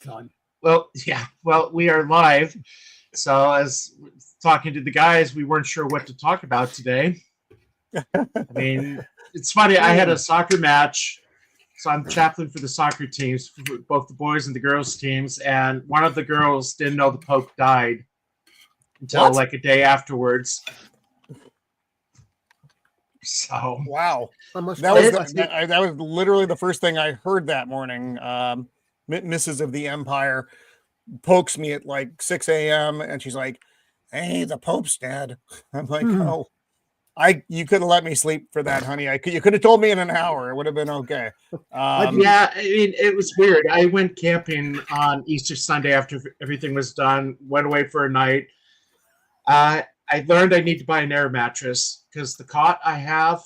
time. Well, yeah. Well, we are live. So, as talking to the guys, we weren't sure what to talk about today. I mean, it's funny. I had a soccer match. So I'm chaplain for the soccer teams, for both the boys and the girls teams. And one of the girls didn't know the Pope died until like a day afterwards. So wow, that was literally the first thing I heard that morning. Mrs. of the Empire pokes me at like 6 a.m. and she's like, "Hey, the Pope's dead." I'm like, "Oh, you could have let me sleep for that, honey. You could have told me in an hour. It would have been okay." Yeah, I mean, it was weird. I went camping on Easter Sunday after everything was done. Went away for a night. I learned I need to buy an air mattress because the cot I have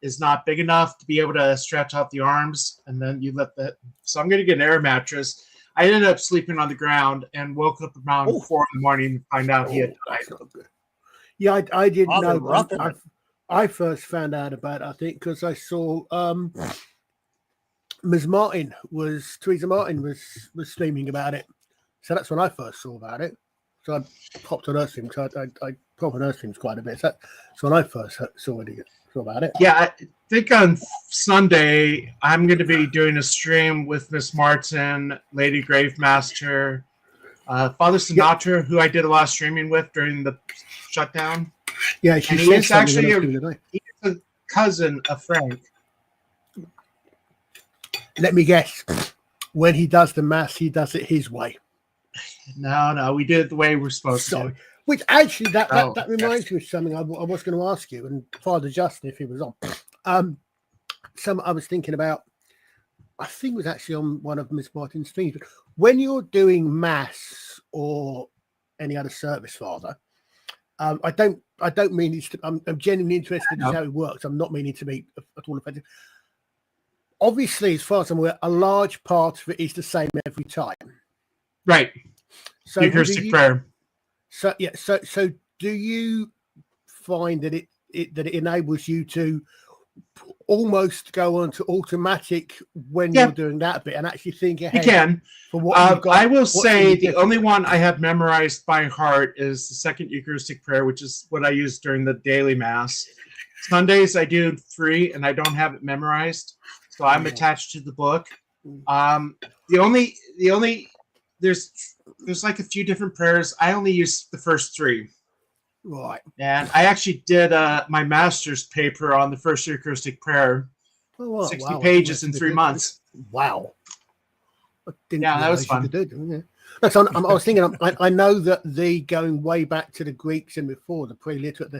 is not big enough to be able to stretch out the arms, and then you let that. So I'm going to get an air mattress. I ended up sleeping on the ground and woke up around 4 in the morning to find out he had died. Yeah, I didn't know. I first found out about it, I think, because I saw Ms. Martin Teresa Martin was streaming about it. So that's when I first saw about it. So I popped on her stream. So I pop on her streams quite a bit. So that's when I first saw about it. Yeah, I think on Sunday I'm going to be doing a stream with Miss Martin, Lady Gravemaster, Father Sinatra, who I did a lot of streaming with during the shutdown. Yeah, he's actually he's a cousin of Frank. Let me guess. When he does the mass, he does it his way. No, we did it the way we're supposed to. Which actually, that reminds me of something I was going to ask you, and Father Justin, if he was on. I was thinking about, I think it was actually on one of Miss Martin's streams. When you're doing mass or any other service, Father, I don't mean I'm genuinely interested in how it works. I'm not meaning to be at all offensive. Obviously, as far as I'm aware, a large part of it is the same every time. Right. So Eucharistic prayer. So yeah. So do you find that it enables you to almost go on to automatic when you're doing that bit and actually think ahead? You can. For what you've got, I will say the only one I have memorized by heart is the second Eucharistic prayer, which is what I use during the daily Mass. Sundays I do 3, and I don't have it memorized, so I'm attached to the book. The only there's like a few different prayers. I only use the first 3. Right. And I actually did my master's paper on the first Eucharistic prayer. 60 pages in 3 months. Wow. That was fun. I was thinking, I know that going way back to the Greeks and before, the pre-literate,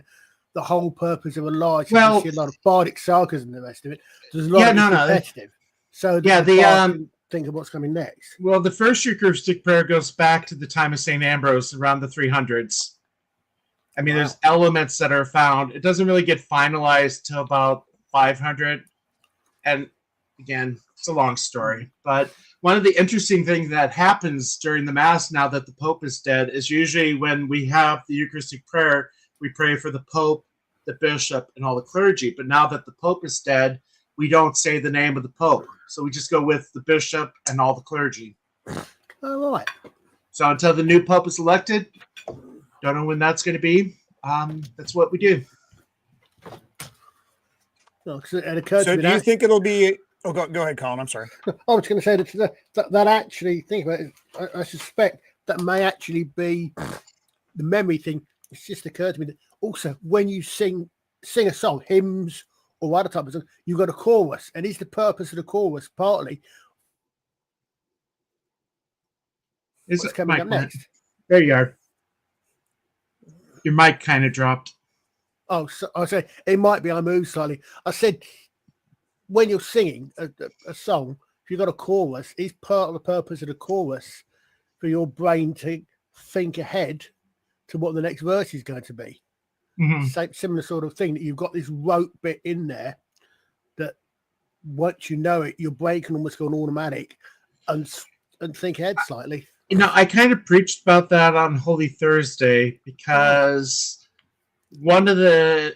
the whole purpose of a large, a lot of bardic sagas and the rest of it. There's a lot of repetitive. So think of what's coming next. Well, the first Eucharistic prayer goes back to the time of St. Ambrose around the 300s. I mean, there's elements that are found. It doesn't really get finalized till about 500. And again, it's a long story. But one of the interesting things that happens during the Mass now that the Pope is dead is usually when we have the Eucharistic prayer, we pray for the Pope, the Bishop, and all the clergy. But now that the Pope is dead, we don't say the name of the Pope. So we just go with the Bishop and all the clergy. All right. So until the new Pope is elected, don't know when that's going to be. That's what we do. No, it occurred to me do you think it'll be... Oh, go ahead, Colin. I'm sorry. I was going to say that actually, think about it, I suspect that may actually be the memory thing. It's just occurred to me that also when you sing a song, hymns or other type of song, you've got a chorus. And is the purpose of the chorus partly what's coming up next? There you are. Your mic kind of dropped. Oh, so I say it might be I moved slightly. I said when you're singing a song, if you've got a chorus, is part of the purpose of the chorus for your brain to think ahead to what the next verse is going to be. Mm-hmm. Similar sort of thing, that you've got this rote bit in there that once you know it, your brain can almost go on automatic and think ahead slightly. I kind of preached about that on Holy Thursday because one of the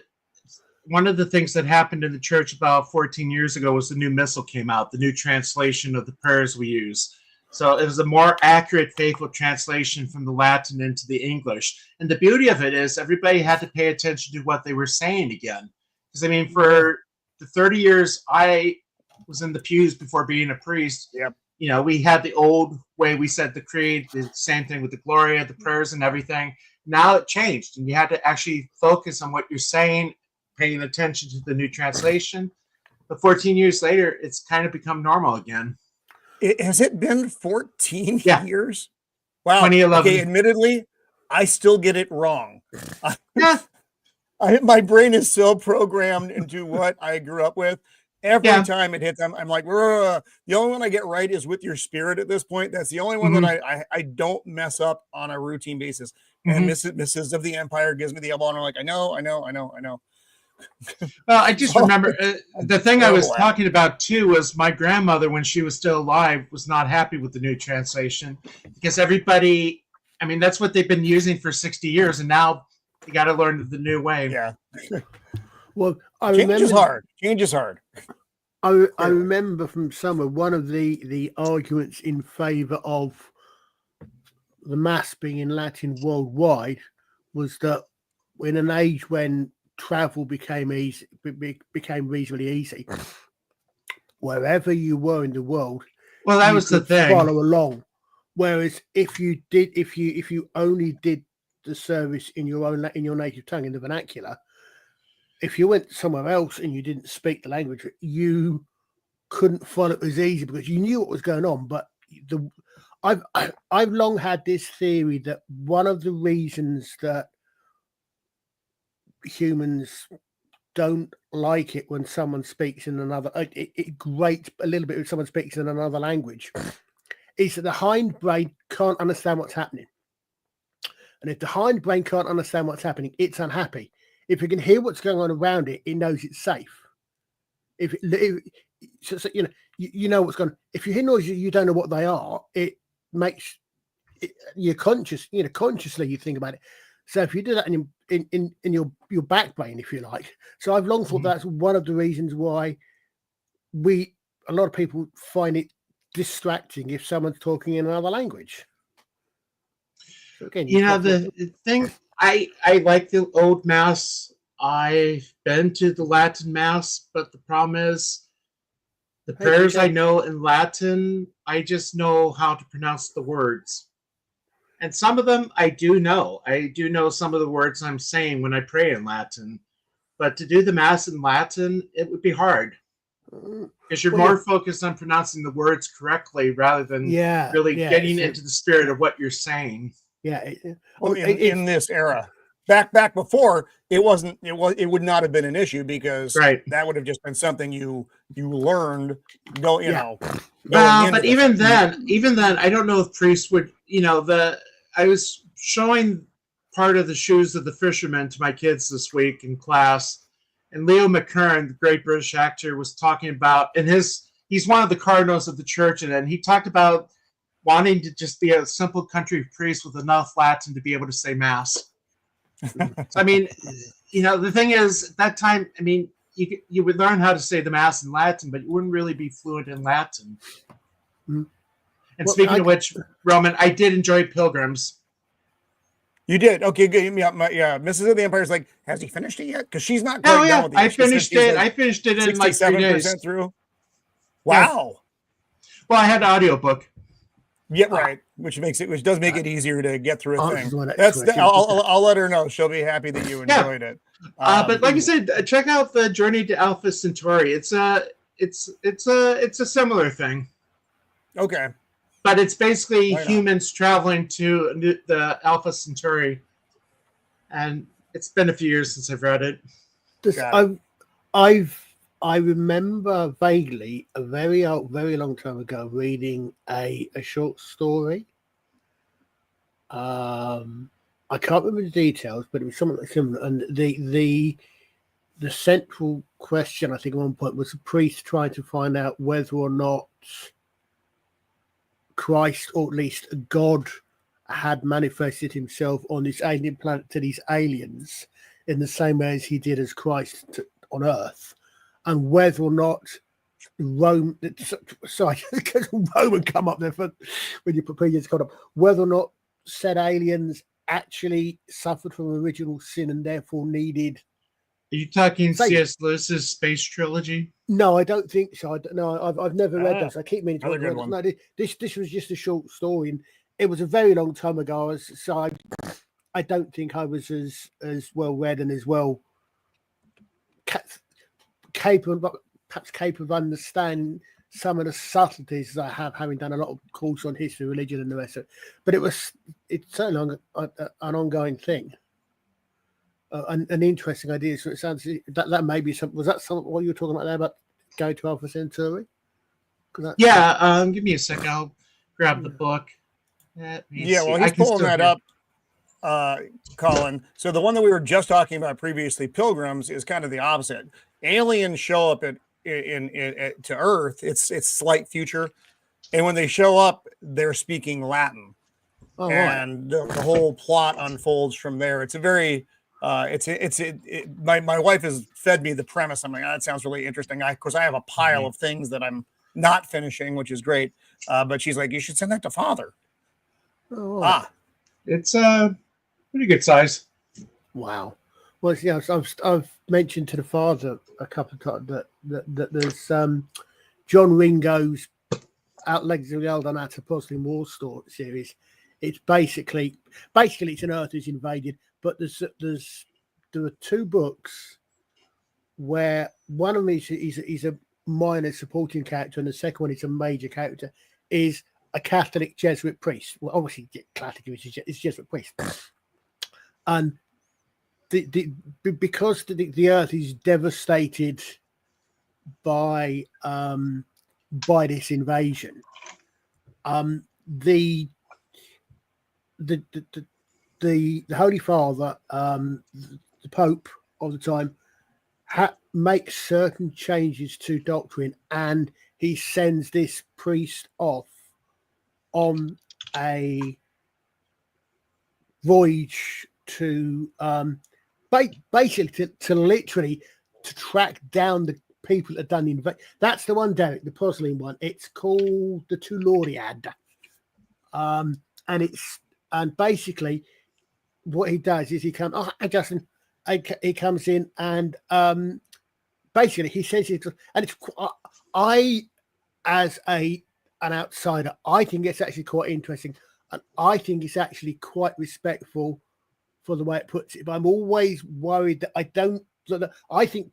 things that happened in the church about 14 years ago was the new missal came out, the new translation of the prayers we use. So it was a more accurate, faithful translation from the Latin into the English. And the beauty of it is everybody had to pay attention to what they were saying again. Because, I mean, for the 30 years I was in the pews before being a priest, you know, we had the old way we said the creed, the same thing with the Gloria, the prayers and everything. Now it changed, and you had to actually focus on what you're saying, paying attention to the new translation. But 14 years later, it's kind of become normal again. Has it been 14 years? Wow. 2011. Okay, admittedly, I still get it wrong. Yeah. My brain is so programmed into what I grew up with. Every time it hits, I'm like, the only one I get right is with your spirit at this point. That's the only one that I don't mess up on a routine basis. And Mrs. of the Empire gives me the elbow, and I'm like, I know. Well, I just remember the thing I was talking about too was my grandmother, when she was still alive, was not happy with the new translation because everybody, I mean, that's what they've been using for 60 years, and now you got to learn the new way. Yeah. Well, Change is hard. Change is hard. I remember from summer one of the arguments in favor of the Mass being in Latin worldwide was that in an age when travel became reasonably easy, wherever you were in the world, well, that was the thing. Follow along. Whereas if you only did the service in your native tongue, in the vernacular, if you went somewhere else and you didn't speak the language, you couldn't follow it as easy because you knew what was going on. But I've long had this theory that one of the reasons that humans don't like it when someone speaks in another, it grates a little bit when someone speaks in another language, is that the hindbrain can't understand what's happening. And if the hindbrain can't understand what's happening, it's unhappy. If it can hear what's going on around it, it knows it's safe. So, you know what's going on. If you hear noises, you don't know what they are. It makes you're conscious. Consciously you think about it. So if you do that in your back brain, if you like. So I've long thought that's one of the reasons why a lot of people find it distracting if someone's talking in another language. So again, the thing. I like the old Mass. I've been to the Latin Mass, but the problem is the prayers I know in Latin, I just know how to pronounce the words. And some of them I do know. I do know some of the words I'm saying when I pray in Latin. But to do the Mass in Latin, it would be hard. Because you're more focused on pronouncing the words correctly rather than really getting into the spirit of what you're saying. Yeah. Well, in this era, back before, it would not have been an issue because that would have just been something you learned. But even then, I don't know if priests would. I was showing part of the Shoes of the Fisherman to my kids this week in class, and Leo McKern, the great British actor, was talking about he's one of the cardinals of the church, and he talked about wanting to just be a simple country priest with enough Latin to be able to say Mass. So, I mean, the thing is, at that time, I mean, you would learn how to say the Mass in Latin, but you wouldn't really be fluent in Latin. Mm-hmm. And speaking of which, Roman, I did enjoy Pilgrims. You did? Okay, good. Mrs. of the Empire is like, has he finished it yet? Because she's not quite done with it. I finished it. I finished it in like 3 days. Through. Wow. Well, I had an audiobook. Yeah, right. Which does make it easier to get through a thing. I'll let her know. She'll be happy that you enjoyed it. But like I said, check out the Journey to Alpha Centauri. It's a similar thing. Okay. But it's basically humans traveling to the Alpha Centauri, and it's been a few years since I've read it. I remember vaguely a very long time ago reading a short story. I can't remember the details, but it was something similar. And the central question, I think, at one point was the priest trying to find out whether or not Christ, or at least God, had manifested himself on this alien planet to these aliens in the same way as he did as Christ on Earth, and whether or not Rome. Sorry, because Roman come up there for when you put previous code up. Whether or not said aliens actually suffered from original sin and therefore needed. Are you talking Same. C.S. Lewis's space trilogy? No, I don't think so. I've never read those. I keep meaning to Another good one. No, this was just a short story, and it was a very long time ago. So I don't think I was as well read and as well capable of understanding some of the subtleties as I have, having done a lot of course on history, religion, and the rest of it. But it's certainly an ongoing thing. An interesting idea. So it sounds that may be something. Was that something what you were talking about there about going to Alpha Centauri? Yeah. Give me a second. I'll grab the book. Well, he's pulling that up, Colin. So the one that we were just talking about previously, Pilgrims, is kind of the opposite. Aliens show up to Earth. It's slight future, and when they show up, they're speaking Latin, and the whole plot unfolds from there. It's a very my wife has fed me the premise. I'm like, that sounds really interesting. Of course, I have a pile of things that I'm not finishing, which is great. But she's like, you should send that to Father. It's pretty good size. Wow. Well, yeah, I've mentioned to the Father a couple of times that there's John Ringo's Outlegs of the Old Anatopos War Store series. It's basically it's an Earth who's invaded. But there are two books where one of them is a minor supporting character, and the second one is a major character. Is a Catholic Jesuit priest. Well, obviously, Catholic is Jesuit priest, and because the Earth is devastated by this invasion, the Holy Father, the Pope of the time, makes certain changes to doctrine, and he sends this priest off on a voyage to basically to literally to track down the people that have done the invasion. That's the one, Derek, the puzzling one. It's called the Telluriad, and basically what he does is he comes. Oh, Justin, he comes in and basically he says it, and it's I as an outsider, I think it's actually quite interesting, and I think it's actually quite respectful for the way it puts it. But I'm always worried that I think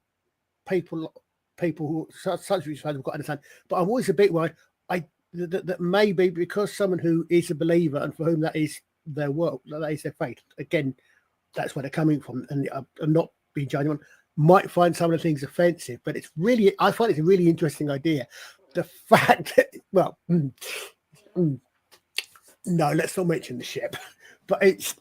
people who such fans have got to understand. But I'm always a bit worried. That maybe because someone who is a believer and for whom that is their work, that is their faith. Again, that's where they're coming from, and I'm not being judgmental. Might find some of the things offensive, but I find it's a really interesting idea. The fact that, no, let's not mention the ship, but it's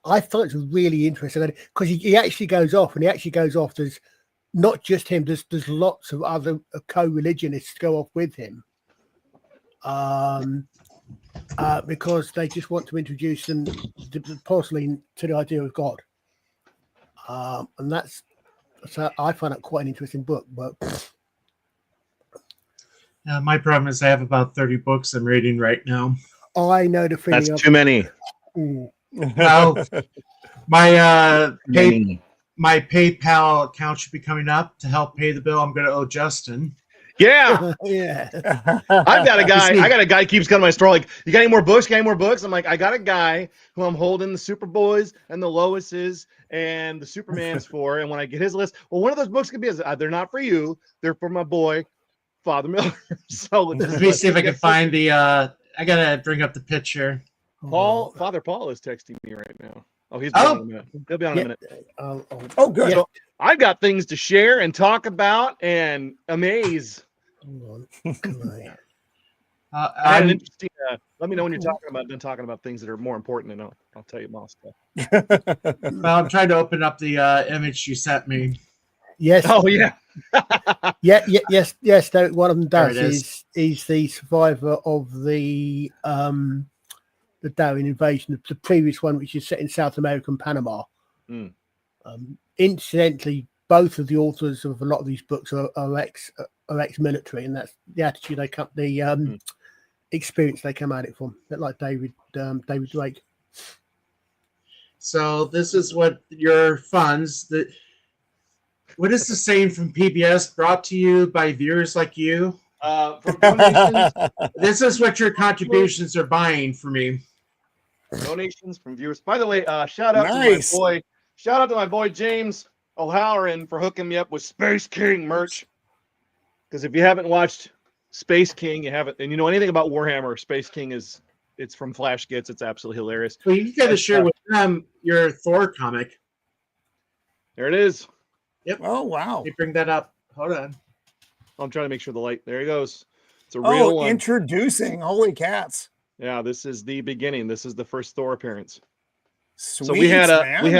I thought it's really interesting because he actually goes off, there's not just him, there's lots of other co-religionists go off with him. Because they just want to introduce them possibly to the idea of God. And so I find that quite an interesting book. But my problem is I have about 30 books I'm reading right now. I know the feeling. That's too many. Well, my PayPal account should be coming up to help pay the bill I'm going to owe Justin. Yeah. Yeah. I've got a guy. I got a guy keeps coming to my store like, you got any more books? I'm like, I got a guy who I'm holding the Superboys and the Loises and the Supermans for. And when I get his list, well, one of those books could be, they're not for you. They're for my boy, Father Miller. So let me see if I can find the, I got to bring up the picture. Father Paul is texting me right now. Oh, he'll be on in a minute. He'll be on in a minute. Oh, good. So I've got things to share and talk about and amaze. Hold on. I had an interesting. Let me know when you're done talking about things that are more important, and I'll tell you more stuff. Well, I'm trying to open up the image you sent me. Yes. Oh yeah. Yes. Derek, one of them does is the survivor of the Darwin invasion, the previous one, which is set in South America and Panama. Incidentally, both of the authors of a lot of these books are ex-military, and that's the attitude they come, the experience they come at it from. A bit like David Drake. So this is what your funds that. What is the saying from PBS? Brought to you by viewers like you. From donations, This is what your contributions are buying for me. donations from viewers. By the way, shout out to my boy James O'Halloran for hooking me up with Space King merch. Because if you haven't watched Space King, you haven't, and you know anything about Warhammer, Space King it's from Flash Gets. It's absolutely hilarious. Well, you got to share with them your Thor comic. There it is. Yep. Oh, wow. Let me bring that up. Hold on. I'm trying to make sure the light. There he goes. It's a real one. Introducing. Holy cats. Yeah, this is the beginning. This is the first Thor appearance. Sweet, So we had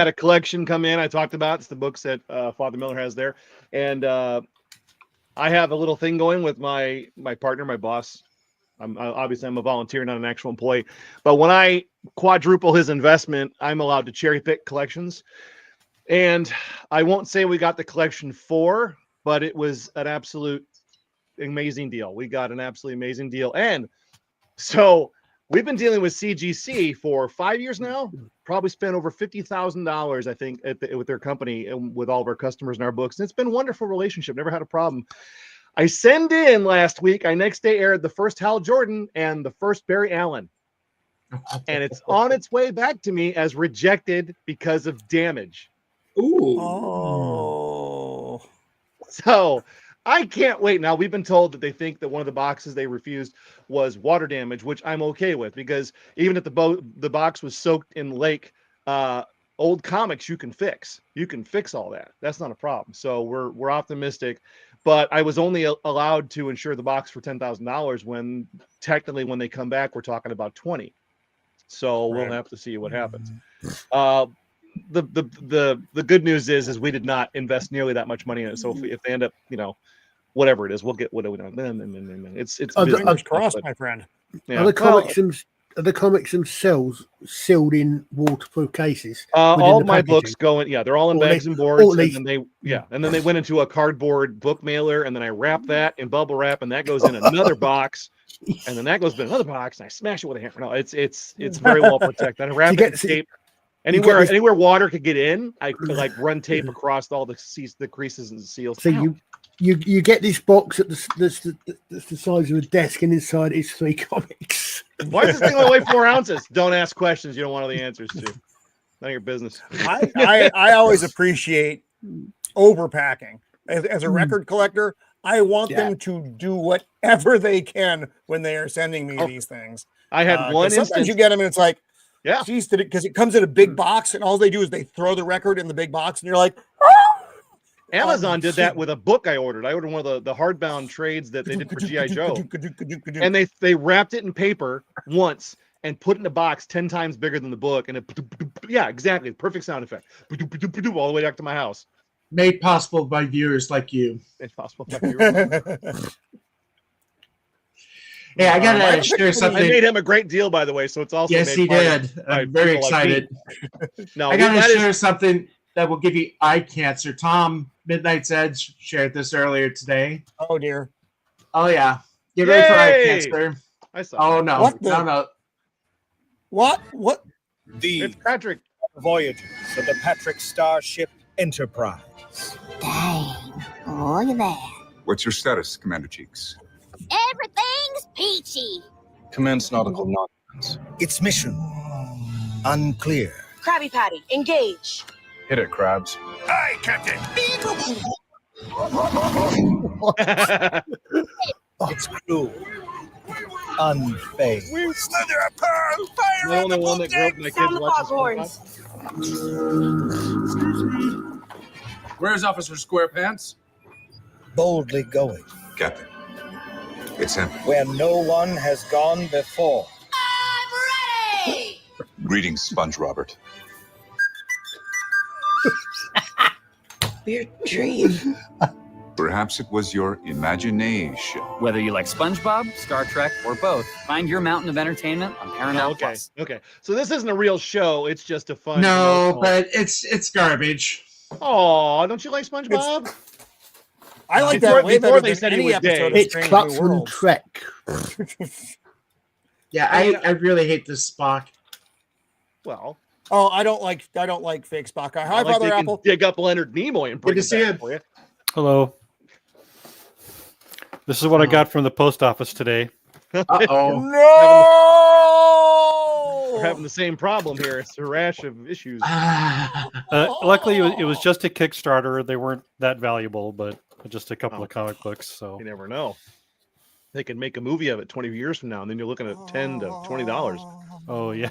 a collection come in. I talked about it's the books that Father Miller has there, and I have a little thing going with my partner, my boss. I'm a volunteer, not an actual employee. But when I quadruple his investment, I'm allowed to cherry pick collections. And I won't say we got the collection for, but it was an absolute amazing deal. We got an absolutely amazing deal. And so we've been dealing with CGC for 5 years now, probably spent over $50,000, I think, with their company and with all of our customers and our books. And it's been a wonderful relationship. Never had a problem. I send in last week. I next day aired the first Hal Jordan and the first Barry Allen. And it's on its way back to me as rejected because of damage. Ooh. Oh. So I can't wait. Now, we've been told that they think that one of the boxes they refused was water damage, which I'm okay with, because even if the box was soaked in lake, old comics you can fix. You can fix all that. That's not a problem. So we're optimistic. But I was only allowed to insure the box for $10,000 when technically when they come back, we're talking about 20. So we'll have to see what happens. The good news is we did not invest nearly that much money in it. So if they end up, whatever it is, we'll get what we don't. It's Fingers crossed, my friend. Yeah. Are the comics themselves sealed in waterproof cases? All the my packaging? books go in. Yeah, they're all in Or bags they- and boards. or they- And then they went into a cardboard book mailer, and then I wrap that in bubble wrap, and that goes in another box, and then that goes in another box, and I smash it with a hammer. No, it's very well protected. I wrap it in tape. Anywhere water could get in, I could run tape across all the creases and seals. So you get this box that's the size of a desk, and inside it's 3 comics. Why does this thing only weigh 4 ounces? Don't ask questions you don't want all the answers to. None of your business. I always appreciate overpacking. As a record collector, I want them to do whatever they can when they are sending me these things. I had one instance. Sometimes you get them and it's like, yeah, geez, did it? Because it comes in a big box, and all they do is they throw the record in the big box, and you're like, Amazon did that with a book I ordered. I ordered one of the hardbound trades that they did for G.I. Joe. And they wrapped it in paper once and put it in a box 10 times bigger than the book. And yeah, exactly. Perfect sound effect. All the way back to my house. Made possible by viewers like you. Made possible by viewers. Hey, I gotta share something. I made him a great deal, by the way, so it's also yes, he did. I'm very excited. I gotta share something that will give you eye cancer. Tom, Midnight's Edge, shared this earlier today. Oh dear. Oh yeah. Get ready for eye cancer. I saw. Oh no, no. What? It's Patrick. Voyagers of the Patrick Starship Enterprise. Dang. Look at that. What's your status, Commander Cheeks? Everything's peachy. Commence nautical nonsense. Its mission unclear. Krabby Patty, engage. Hit it, Crabs. Aye, Captain. Its crew unfazed. We slither apart. Fire The only one that grew up my kids Sound the watching foghorns. Where's Officer SquarePants? Boldly going Captain, it's him. where no one has gone before. I'm ready. Greetings, Sponge Robert. Weird dream. Perhaps it was your imagination. Whether you like SpongeBob, Star Trek, or both, find your mountain of entertainment on Paramount Plus. Okay. So this isn't a real show. It's just a fun. No, emotional- but it's garbage. Oh, don't you like SpongeBob? I like Before- that way before better they than said he any was episode gay. of It's Strange Clucks New from Worlds. Trek. Yeah, I really hate this Spock. Well, Oh, I don't like fake Spock. Hi, not like Father they Apple. can dig up Leonard Nimoy and bring Good him to see back you. for you. Hello. This is what I got from the post office today. Uh-oh. No. We're having the same problem here. It's a rash of issues. Luckily, it was just a Kickstarter. They weren't that valuable, but just a couple of comic books. So You never know. They could make a movie of it 20 years from now, and then you're looking at $10 to $20. oh yeah.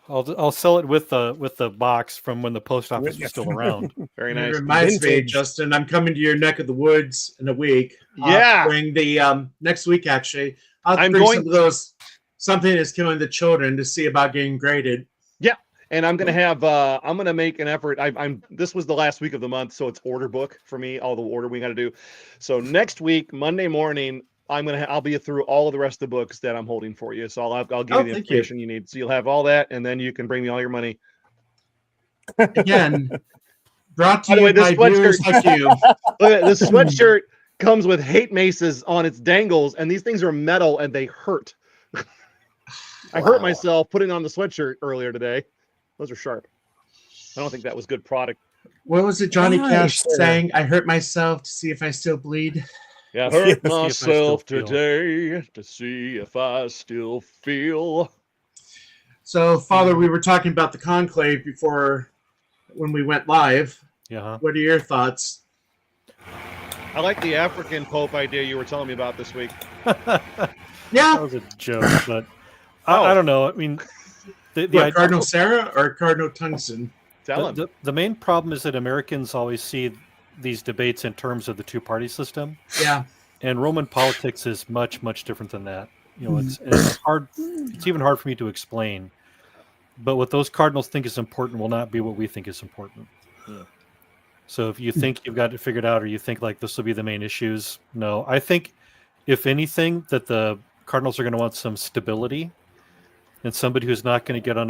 I'll sell it with the box from when the post office was still around. Very It nice. reminds me, Vintage. Justin, I'm coming to your neck of the woods in a week. Yeah. Bring the next week actually. I'll I'm bring going- some of those something that's killing the children to see about getting graded. And I'm gonna have I'm gonna make an effort. I'm this was the last week of the month, so it's order book for me, all the order we gotta do. So next week, Monday morning, I'll be through all of the rest of the books that I'm holding for you. So I'll give you the thank you. information you need. So you'll have all that, and then you can bring me all your money. Again, brought to By the you way, this by viewers sweatshirt- like you. Look at this sweatshirt comes with hate maces on its dangles, and these things are metal and they hurt. I hurt myself putting on the sweatshirt earlier today. Those are sharp. I don't think that was good product. What was it Johnny Why, Cash sir? saying? I hurt myself to see if I still bleed. Yeah, See hurt if I still myself feel. today to see if I still feel. So, Father, we were talking about the Conclave before when we went live. Yeah. What are your thoughts? I like the African Pope idea you were telling me about this week. Yeah. That was a joke, but I don't know. I mean, the What, idea- Cardinal Sarah or Cardinal Tungsten? Tell him. the main problem is that Americans always see these debates in terms of the two-party system, Yeah. and Roman politics is much, much different than that. You know, it's hard. It's even hard for me to explain. But what those cardinals think is important will not be what we think is important. Yeah. So if you think you've got it figured out, or you think like this will be the main issues, no. I think, if anything, that the Cardinals are going to want some stability, and somebody who's not going to get on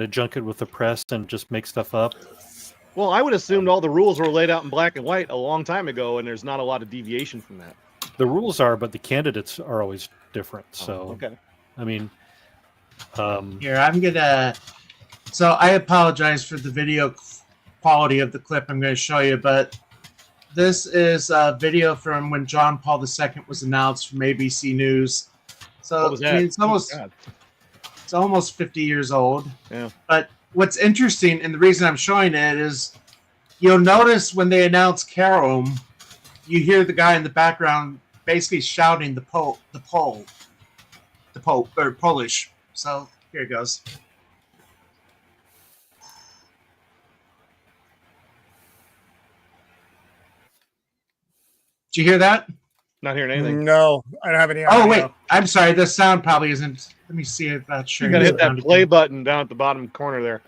a junket with the press and just make stuff up. Well, I would assume all the rules were laid out in black and white a long time ago, and there's not a lot of deviation from that. The rules are, but the candidates are always different. So, Okay. I mean, Here, I'm gonna. So I apologize for the video quality of the clip I'm going to show you, but this is a video from when John Paul II was announced from ABC News. So What was that? I mean, it's God. almost 50 years old. Yeah. But what's interesting, and the reason I'm showing it is, you'll notice when they announce Carol, you hear the guy in the background basically shouting the Pope, or Polish. So here it goes. Did you hear that? Not hearing anything. No, I don't have any. Oh, audio. wait. I'm sorry. The sound probably isn't. Let me see if that's You sure. gotta hit that play button down at the bottom corner there.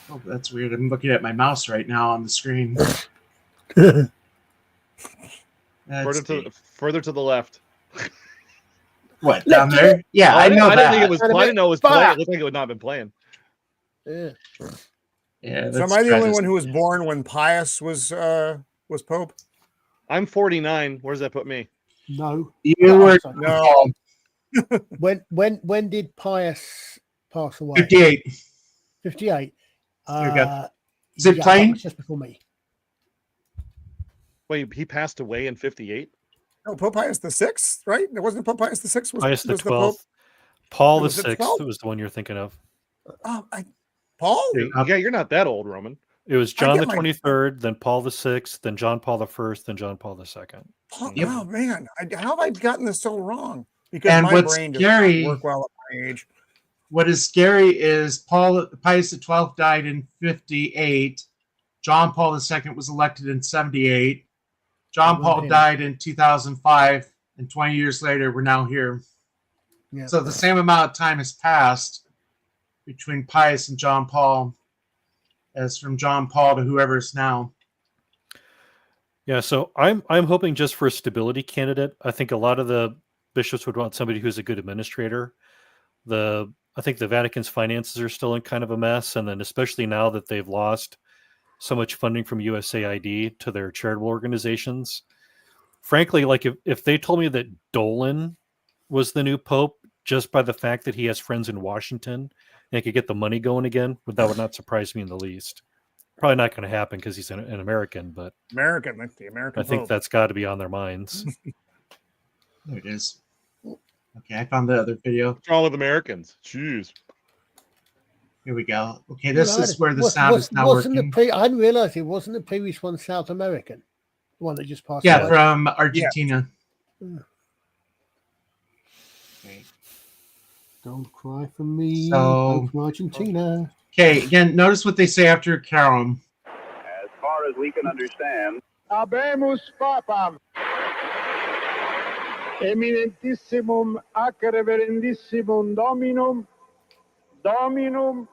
Oh, that's weird. I'm looking at my mouse right now on the screen. Further to the left. What, down there? Yeah, Oh, I know I that. didn't think it was. I didn't know it was playing. It looked like it would not have been playing. Yeah. Yeah, So am I the only one who was born when Pius was Pope? I'm 49. Where does that put me? No. You were No. When did Pius pass away? 58. 58. There you go. Is it yeah, playing? that was just before me. Wait, he passed away in 58. No, Pope Pius the Sixth, right? It wasn't Pope Pius the Sixth. Pius the was the Pope. 12th. Paul the Was it 6th 12? was the one you're thinking of. Oh, Paul. Yeah, you're not that old, Roman. It was John the get my- 23rd, then Paul the 6th, then John Paul the 1st, then John Paul the 2nd. Paul Yep. Oh man, how have I gotten this so wrong? Because And my what's brain does scary- not work well at my age. What is scary is Pius XII died in 58. John Paul II was elected in 78. John Paul died in 2005, and 20 years later, we're now here. Yeah. So the same amount of time has passed between Pius and John Paul as from John Paul to whoever's now. Yeah, so I'm hoping just for a stability candidate. I think a lot of the bishops would want somebody who's a good administrator. The I think the Vatican's finances are still in kind of a mess, and then especially now that they've lost so much funding from USAID to their charitable organizations. Frankly, like if they told me that Dolan was the new pope just by the fact that he has friends in Washington and could get the money going again, that would not surprise me in the least. Probably not going to happen because he's an American, but the American I think pope. that's got to be on their minds. There it is. Okay, I found the other video. What's wrong with Americans? Jeez. Here we go. Okay, this is where the sound is not wasn't working. I didn't realize it wasn't the previous one South American, the one that just passed Yeah, away. from Argentina. Yeah. Okay. Don't cry for me. So- From Argentina. Okay, again, notice what they say after Carom. As far as we can understand, Habemus Papam, eminentissimum ac reverendissimum Dominum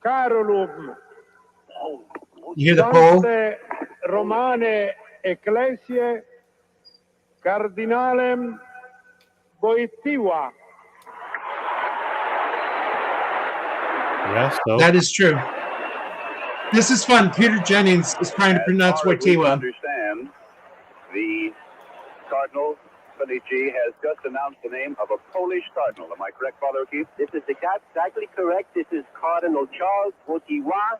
Carolum. You hear the poll? Sanctae Romane Ecclesiae Cardinalem Boitiva. Yeah, so That is true. This is fun. Peter Jennings is trying to pronounce as far as we can Wojtyła. understand, the Cardinal Felici has just announced the name of a Polish cardinal. Am I correct, Father O'Keefe? This is exactly correct. This is Cardinal Charles Wojtyła,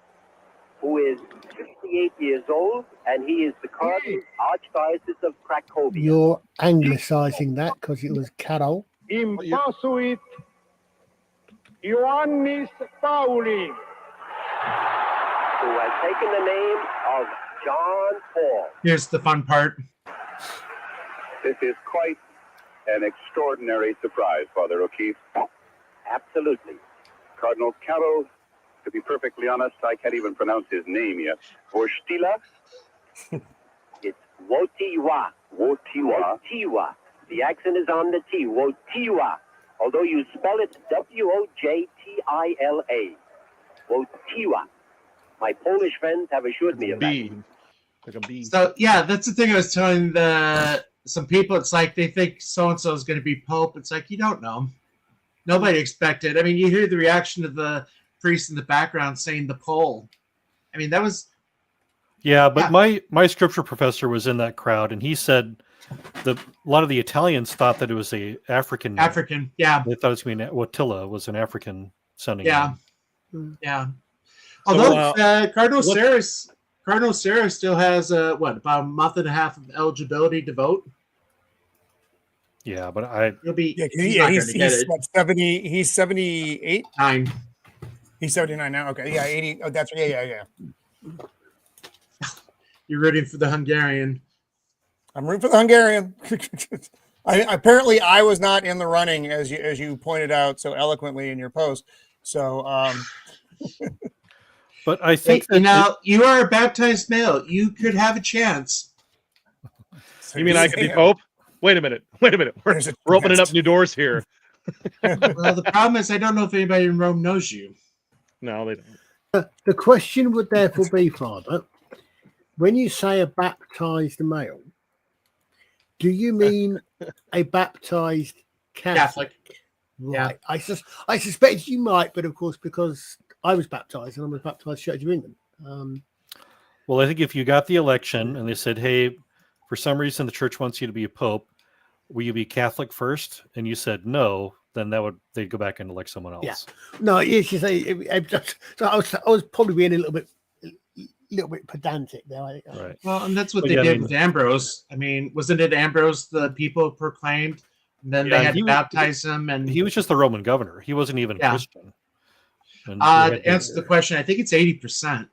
who is 68 years old, and he is the Cardinal Archdiocese of Cracovia. You're anglicising that because it was Carol. Impasuit Ioannis Pauli, who has taken the name of John Paul. Here's the fun part. This is quite an extraordinary surprise, Father O'Keefe. Absolutely. Cardinal Carol, to be perfectly honest, I can't even pronounce his name yet. Wojtyła? It's Wojtyła. Wojtyła. The accent is on the T. Wojtyła. Although you spell it Wojtila. Wojtyła. My Polish friends have assured me of that. Like a bee. So yeah, that's the thing I was telling some people. It's like they think so and so is going to be pope. It's like you don't know. Nobody expected. I mean, you hear the reaction of the priest in the background saying the poll. I mean, that was. Yeah, but my scripture professor was in that crowd, and he said a lot of the Italians thought that it was a African name. African, yeah. They thought it was going to be Wojtyła was an African sounding Yeah, name. yeah. So, Although Cardinal Sarah still has about a month and a half of eligibility to vote. Yeah, but He'll be. He's what, 70. He's 78. 9. He's 79 now. Okay, yeah, 80. Oh, that's yeah. You're rooting for the Hungarian. I'm rooting for the Hungarian. Apparently, I was not in the running as you pointed out so eloquently in your post. So, but I think you are a baptized male. You could have a chance. You mean I could be pope? Wait a minute. We're opening up new doors here. Well, the problem is I don't know if anybody in Rome knows you. No, they don't. The question would therefore be, Father, when you say a baptized male, do you mean a baptized Catholic? Right. Yeah. I suspect you might, but of course, because I was baptized and I'm a baptized Church of England. Well, I think if you got the election and they said, hey, for some reason the church wants you to be a pope, will you be Catholic first? And you said no, then they'd go back and elect someone else. Yeah. No, it's just so I was probably being a little bit pedantic there. Right. Well, and that's what they did with Ambrose. I mean, wasn't it Ambrose the people proclaimed? And then they had to baptize him, and he was just the Roman governor. He wasn't even Christian. To answer the question, I think it's 80%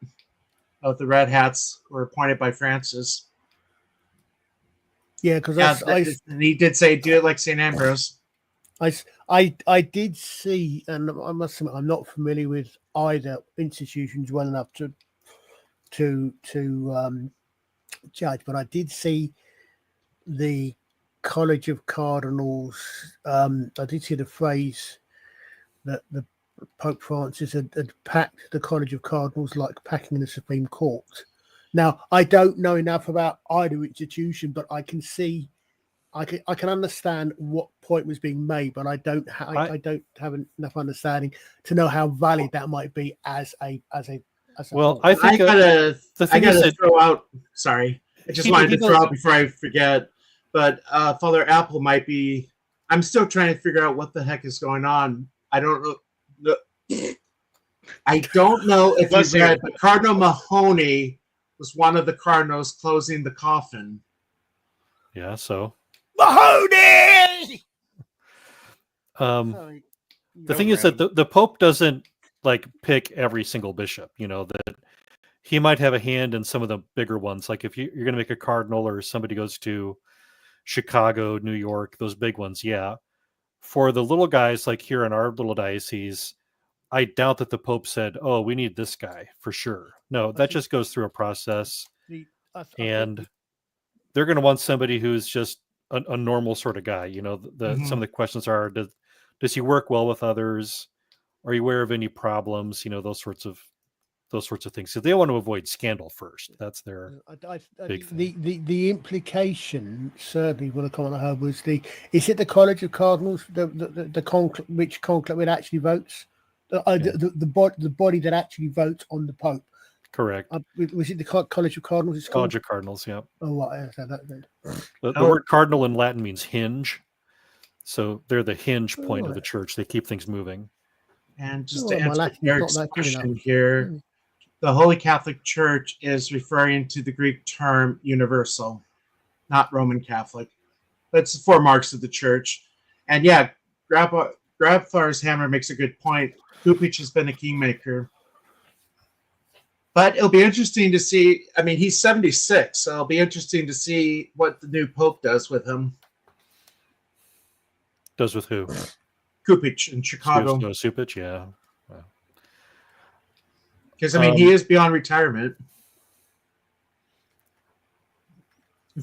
of the red hats were appointed by Francis. Yeah, because he did say, "Do it like St. Ambrose." I did see, and I must admit, I'm not familiar with either institutions well enough to judge, but I did see the College of Cardinals. I did see the phrase that the Pope Francis had packed the College of Cardinals like packing the Supreme Court. Now, I don't know enough about either institution, but I can see I can understand what point was being made, but I don't have enough understanding to know how valid that might be as a Well, point. I think I gotta throw out. Sorry, I just wanted to throw does- out before I forget. But Father Apple might be. I'm still trying to figure out what the heck is going on. I don't know. I don't know if you read, but Cardinal Mahoney was one of the cardinals closing the coffin. Yeah, so Mahoney. The thing is that the Pope doesn't like pick every single bishop. You know, that he might have a hand in some of the bigger ones. Like if you're going to make a cardinal or somebody goes to Chicago, New York, those big ones, yeah. For the little guys like here in our little diocese, I doubt that the Pope said, "Oh, we need this guy for sure." No, that just goes through a process, and they're going to want somebody who's just a normal sort of guy. You know, some of the questions are: does he work well with others? Are you aware of any problems? You know, those sorts of things. So they want to avoid scandal first. That's their big thing. The implication certainly what the comment I heard was is it the College of Cardinals which conclave it actually votes the body that actually votes on the Pope. Correct. Was it the College of Cardinals? It's College of Cardinals. Yeah. Oh, what? The word cardinal in Latin means hinge, so they're the hinge point of the church. They keep things moving. And just to answer Eric's question here, the Holy Catholic Church is referring to the Greek term universal, not Roman Catholic. That's the 4 marks of the church. And yeah, Grabthar's hammer makes a good point. Kupich has been a kingmaker. But it'll be interesting to see. I mean, he's 76, so it'll be interesting to see what the new Pope does with him. Does with who? Kupich in Chicago. Supich, yeah. Because, I mean, he is beyond retirement.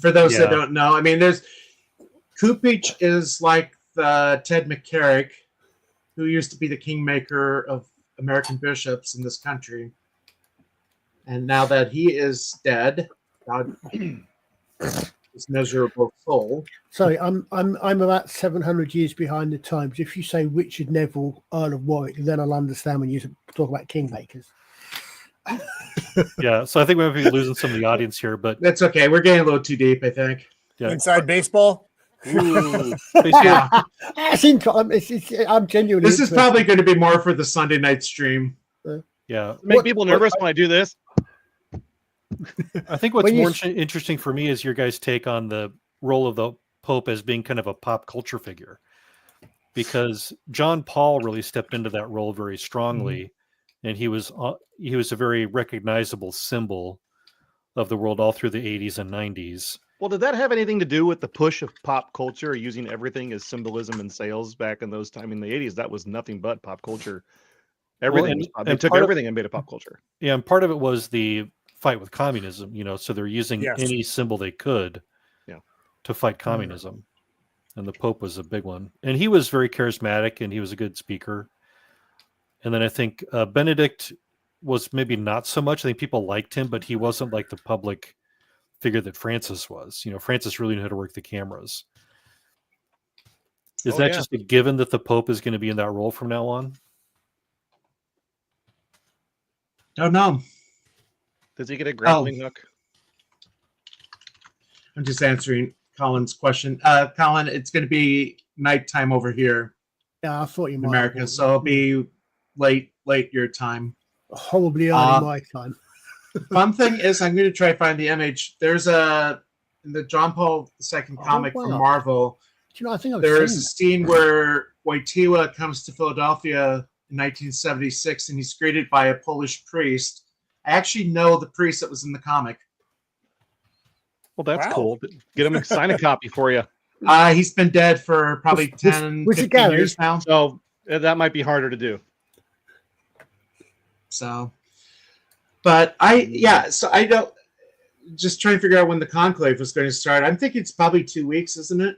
For those that don't know, I mean, Kupich is like the Ted McCarrick, who used to be the kingmaker of American bishops in this country. And now that he is dead, God, his miserable soul. Sorry, I'm about 700 years behind the times. If you say Richard Neville, Earl of Warwick, then I'll understand when you talk about kingmakers. Yeah, so I think we might be losing some of the audience here, but that's okay. We're getting a little too deep, I think. Yeah. Inside baseball. Yeah. I'm genuinely. This is probably going to be more for the Sunday night stream. Yeah, make people nervous when I do this. I think what's more interesting for me is your guys' take on the role of the Pope as being kind of a pop culture figure, because John Paul really stepped into that role very strongly, and he was a very recognizable symbol of the world all through the 80s and 90s. Well, did that have anything to do with the push of pop culture, using everything as symbolism and sales back in those times in the 80s? That was nothing but pop culture. Everything. They took everything and made it pop culture. Yeah, and part of it was the fight with communism, so they're using any symbol they could to fight communism. And the Pope was a big one. And he was very charismatic, and he was a good speaker. And then I think Benedict was maybe not so much. I think people liked him, but he wasn't like the public figure that Francis was. Francis really knew how to work the cameras. Is that just a given that the Pope is going to be in that role from now on? Don't know. Does he get a grappling hook? I'm just answering Colin's question. Colin, it's going to be nighttime over here. Yeah, I thought you in might. America, so it'll be late your time. Horribly early my time. Fun thing is, I'm going to try to find the image. There's in the John Paul II comic from Marvel. I think there's a scene where Wojtyła comes to Philadelphia in 1976, and he's greeted by a Polish priest. I actually know the priest that was in the comic. Well, that's cool. Get him to sign a copy for you. He's been dead for probably 10, 15 years now. So that might be harder to do. So, but I don't, just trying to figure out when the conclave was going to start. I'm thinking it's probably 2 weeks, isn't it?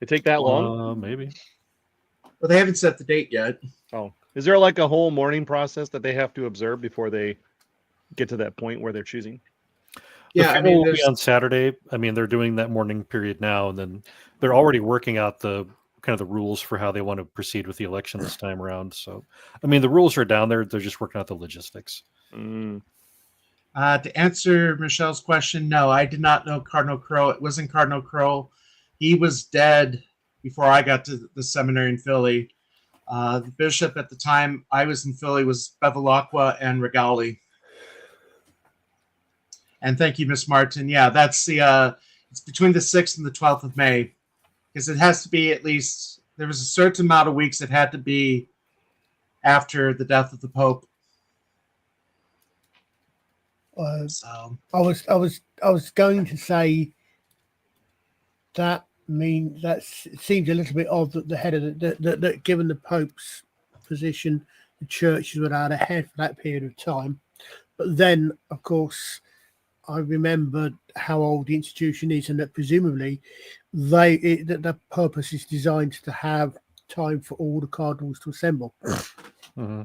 It take that long? Maybe. Well, they haven't set the date yet. Oh, is there like a whole morning process that they have to observe before they get to that point where they're choosing? Yeah, I mean, will be there's on Saturday. I mean, they're doing that morning period now, and then they're already working out the kind of the rules for how they want to proceed with the election this time around. So, I mean, the rules are down there. They're just working out the logistics. Mm. To answer Michelle's question, no, I did not know Cardinal Crowe. It wasn't Cardinal Crowe. He was dead before I got to the seminary in Philly. The bishop at the time I was in Philly was Bevilacqua and Regali. And thank you, Miss Martin. Yeah, that's the it's between the 6th and the 12th of May, because it has to be at least, there was a certain amount of weeks it had to be after the death of the Pope. So I was going to say that it seems a little bit odd that the head of that given the Pope's position, the churches were out ahead for that period of time. But then, of course, I remembered how old the institution is, and that presumably that the purpose is designed to have time for all the cardinals to assemble. Mm-hmm.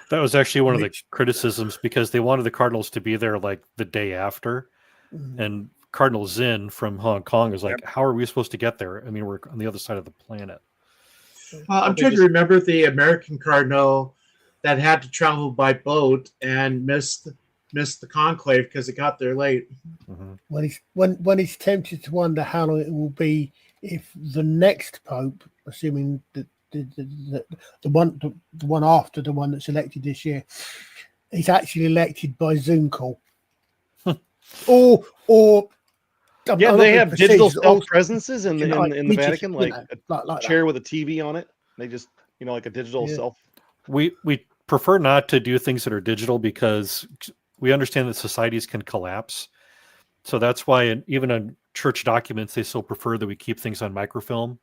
That was actually one of the criticisms, because they wanted the cardinals to be there like the day after. And Cardinal Zinn from Hong Kong is like, how are we supposed to get there? I mean, we're on the other side of the planet. I'm trying to remember the American cardinal that had to travel by boat and missed the conclave because it got there late. When he's tempted to wonder how long it will be if the next pope, assuming that the one after the one that's elected this year, is actually elected by Zoom call, or yeah, they have digital self presences in the Vatican, like a chair that. with a TV on it. They just like a digital self. We prefer not to do things that are digital because we understand that societies can collapse. So that's why even on church documents, they still prefer that we keep things on microfilm,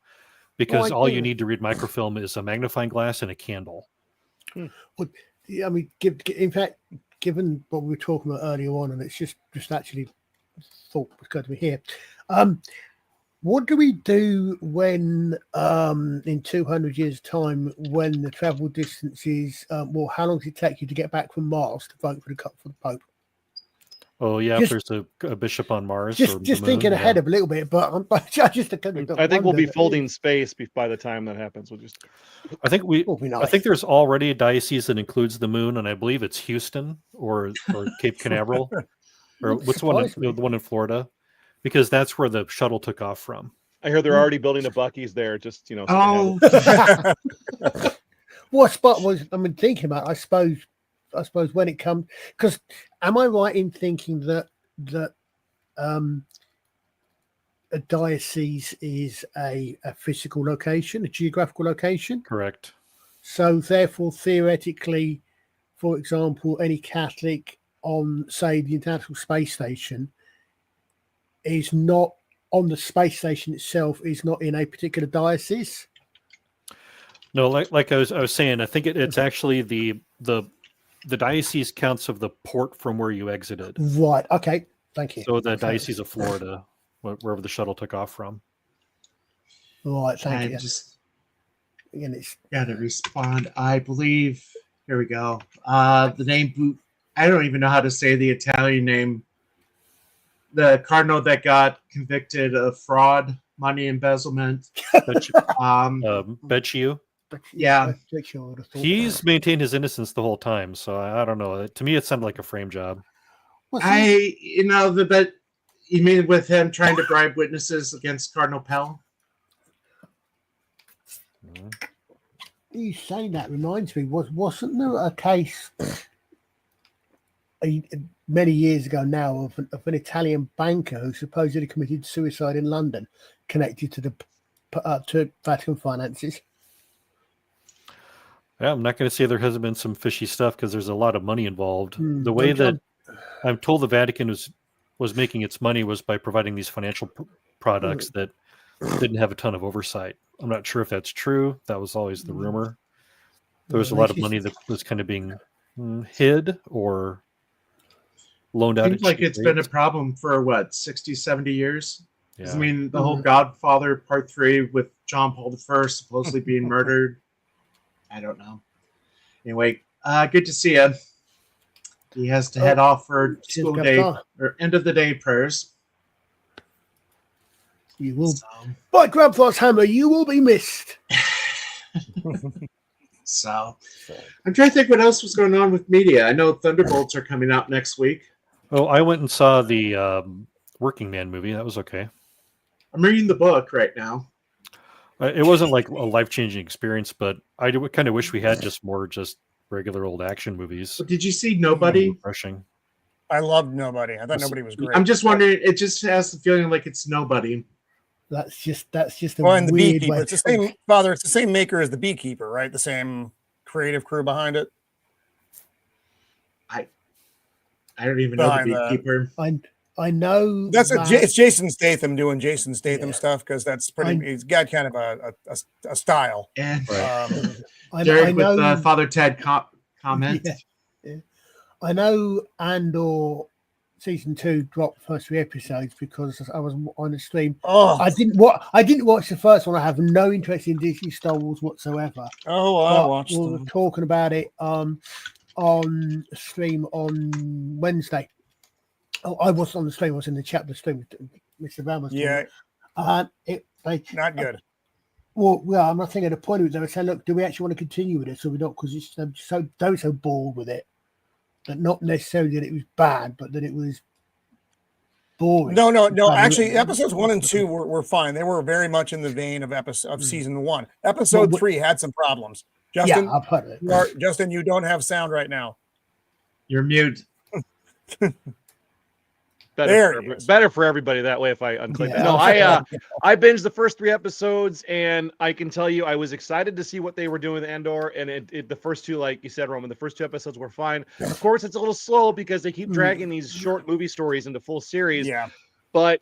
because all you need to read microfilm is a magnifying glass and a candle. Well, I mean, in fact, given what we were talking about earlier on, and it's just actually thought was going to be here. What do we do when, in 200 years' time, when the travel distance is, well, how long does it take you to get back from Mars to vote for the Pope? Oh yeah, if there's a bishop on Mars. Just thinking ahead a little bit, but I think we'll be folding space by the time that happens. We'll just. I think I think there's already a diocese that includes the moon, and I believe it's Houston or Cape Canaveral, or what's the one in Florida, because that's where the shuttle took off from. I heard they're already building a Buc-ee's there. Just Oh. What spot was thinking about? I suppose when it comes, because am I right in thinking that a diocese is a physical location, a geographical location? Correct. So therefore, theoretically, for example, any Catholic on, say, the International Space Station is not on the space station itself, is not in a particular diocese? No, like I was saying, I think it's actually the diocese counts of the port from where you exited. Right. Okay. Thank you. So the Diocese of Florida, wherever the shuttle took off from. Right. Thank you. Just again, it's got to respond. I believe. Here we go. The name. I don't even know how to say the Italian name. The cardinal that got convicted of fraud, money embezzlement. Becciu. Yeah, he's maintained his innocence the whole time, so I don't know. To me, it sounded like a frame job. But you mean with him trying to bribe witnesses against Cardinal Pell? You saying that reminds me, wasn't there a case many years ago now of an Italian banker who supposedly committed suicide in London, connected to to Vatican finances? Yeah, I'm not going to say there hasn't been some fishy stuff, because there's a lot of money involved. The way that I'm told the Vatican was making its money was by providing these financial products that didn't have a ton of oversight. I'm not sure if that's true. That was always the rumor. There was a lot of money that was kind of being hid or loaned out. Seems like it's been a problem for 60, 70 years. Yeah. I mean, the whole Godfather Part 3 with John Paul I supposedly being murdered. I don't know. Anyway, good to see you. He has to head off for school day Qatar. or end of the day prayers. You will. By Grandpa's hammer, you will be missed. So I'm trying to think what else was going on with media. I know Thunderbolts are coming out next week. Oh, I went and saw the Working Man movie. That was okay. I'm reading the book right now. It wasn't like a life-changing experience, but I kind of wish we had just more just regular old action movies. But did you see Nobody? Refreshing. I loved Nobody. I thought Nobody was great. I'm just wondering. It just has the feeling like it's Nobody. That's just a and the weird Beekeeper. way. It's the same father. It's the same maker as the Beekeeper, right? The same creative crew behind it. I don't even know the Beekeeper. I know it's Jason Statham doing Jason Statham stuff because that's pretty. He's got kind of a style. And know, Jared with Father Ted comment. Yeah. I know Andor season 2 dropped the first 3 episodes because I was on the stream. I didn't watch the first one. I have no interest in Disney Star Wars whatsoever. I watched. We were talking about it on stream on Wednesday. Oh, I was on the stream. I was in the chat. The stream, Mr. Van was. Yeah. Not good. Well, I'm not thinking the point of it. They were saying, "Look, do we actually want to continue with this, or we don't?" Because they were so bored with it that not necessarily that it was bad, but that it was boring. No. Actually, episodes 1 and 2 were fine. They were very much in the vein of season 1. Episode 3 had some problems. Justin, I've heard it. Justin, you don't have sound right now. You're mute. Better for everybody that way if I unclick that. No, I binged the first 3 episodes, and I can tell you I was excited to see what they were doing with Andor, and the first 2, like you said, Roman, the first 2 episodes were fine. Of course, it's a little slow because they keep dragging these short movie stories into full series. Yeah. But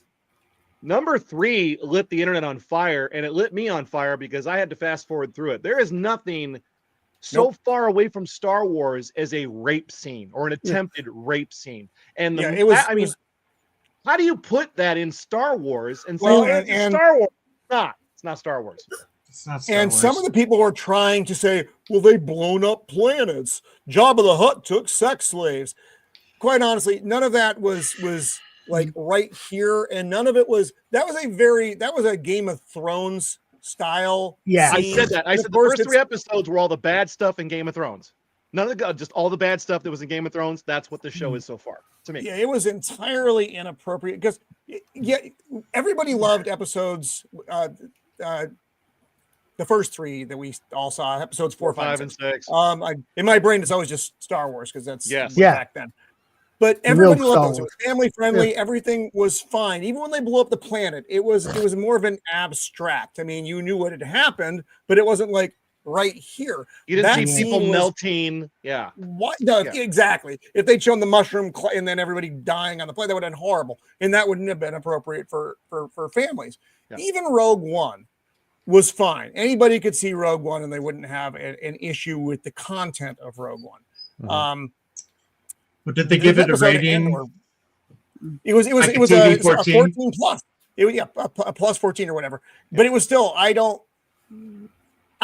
number 3 lit the internet on fire, and it lit me on fire because I had to fast forward through it. There is nothing so far away from Star Wars as a rape scene or an attempted rape scene. And it was. How do you put that in Star Wars and say Star Wars? It's not Star Wars. It's not Star Wars. Some of the people were trying to say, well, they blown up planets. Jabba the Hutt took sex slaves. Quite honestly, none of that was like right here, and none of it was. That was a Game of Thrones style. Yeah, I said that. I said the first 3 episodes were all the bad stuff in Game of Thrones. None of the just all the bad stuff that was in Game of Thrones. That's what the show is so far to me. Yeah, it was entirely inappropriate because everybody loved episodes. The first 3 that we all saw, episodes 4, 5, and 6. In my brain, it's always just Star Wars because that's back then. But everybody loved those. It was family friendly. Yeah. Everything was fine. Even when they blew up the planet, it was more of an abstract. I mean, you knew what had happened, but it wasn't like right here. You didn't see people melting. Yeah. What? No, exactly. If they'd shown the mushroom and then everybody dying on the plane, that would have been horrible. And that wouldn't have been appropriate for families. Yeah. Even Rogue One was fine. Anybody could see Rogue One and they wouldn't have an issue with the content of Rogue One. Mm-hmm. But did they give it a rating? It was a 14 plus. It was a plus 14 or whatever. Yeah. But it was still, I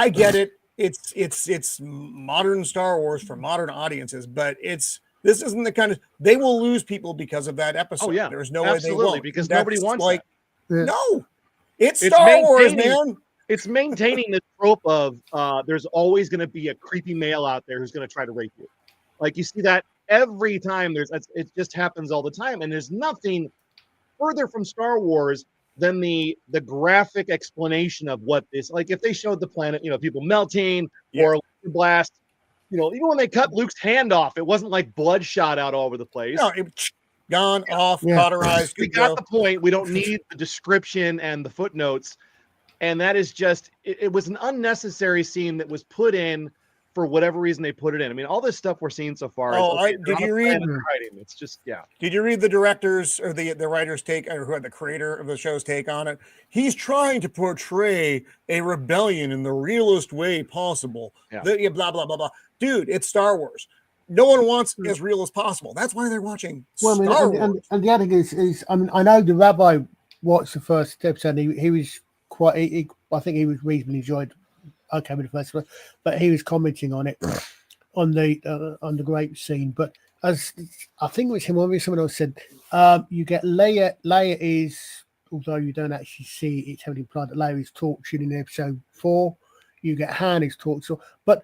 get it. It's modern Star Wars for modern audiences, but this isn't the kind of, they will lose people because of that episode. Oh yeah, there's no way they won't, because nobody wants that. No, it's Star Wars, man. It's maintaining the trope of there's always going to be a creepy male out there who's going to try to rape you. Like you see that every time. It just happens all the time, and there's nothing further from Star Wars than the graphic explanation of what this, like if they showed the planet, people melting or a blast, even when they cut Luke's hand off, it wasn't like blood shot out all over the place. No, gone off, cauterized. We got the point. We don't need the description and the footnotes. And that is just, it was an unnecessary scene that was put in for whatever reason they put it in. I mean, all this stuff we're seeing so far. Did you read? It's just, Did you read the director's or the writer's take, or who had the creator of the show's take on it? He's trying to portray a rebellion in the realest way possible. Yeah. Blah blah blah blah. Dude, it's Star Wars. No one wants as real as possible. That's why they're watching Star Wars. And the other thing is, I mean, I know the rabbi watched the first episode. He was quite. I think he was reasonably enjoyed. Okay, with the first one, but he was commenting on it on the grape scene. But as I think it was him or maybe someone else said, you get Leia. Leia is, although you don't actually see it, it's heavily implied that Leia is tortured in episode 4. You get Han is tortured, but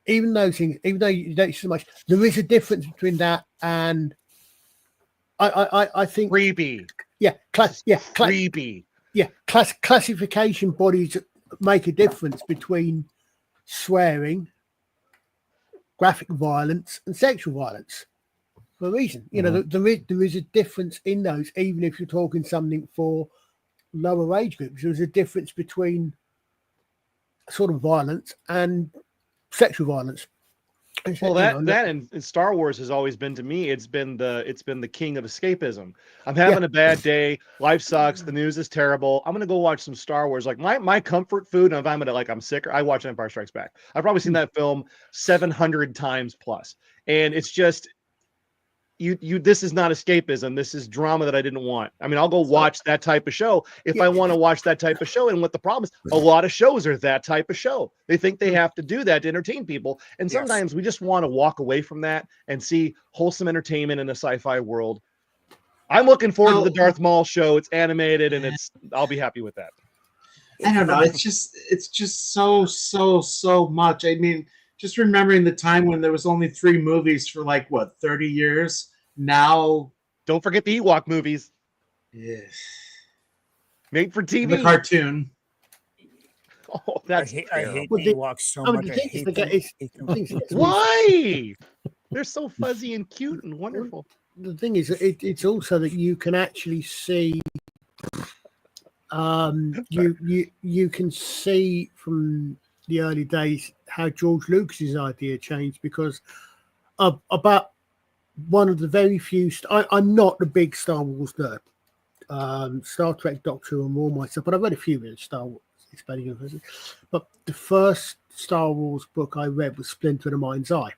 even those things, even though you don't see so much, there is a difference between that and I think creepy. Yeah, creepy. Yeah, classification bodies make a difference between swearing, graphic violence, and sexual violence for a reason. You know, there is a difference in those, even if you're talking something for lower age groups. There's a difference between sort of violence and sexual violence. Well, that and Star Wars has always been, to me, it's been the king of escapism. I'm having a bad day, life sucks, the news is terrible. I'm gonna go watch some Star Wars. Like my comfort food, and if I'm sick, I watch Empire Strikes Back. I've probably seen that film 700 times plus, and it's just this is not escapism. This is drama that I didn't want. I mean, I'll go watch that type of show if I want to watch that type of show. And what the problem is, a lot of shows are that type of show. They think they have to do that to entertain people. And sometimes we just want to walk away from that and see wholesome entertainment in a sci-fi world. I'm looking forward to the Darth Maul show. It's animated and I'll be happy with that. I don't know. It's just so much. I mean, just remembering the time when there was only 3 movies for 30 years. Now, don't forget the Ewok movies. Yes. Made for TV. The cartoon. Oh, I hate the Ewoks so much. Why? They're so fuzzy and cute and wonderful. The thing is, it's also that you can actually see. You can see from the early days how George Lucas's idea changed because about one of the very few. I'm not a big Star Wars nerd. Star Trek, Doctor Who, and more myself, but I've read a few of Star Wars Expanding Universe. But the first Star Wars book I read was Splinter of the Mind's Eye.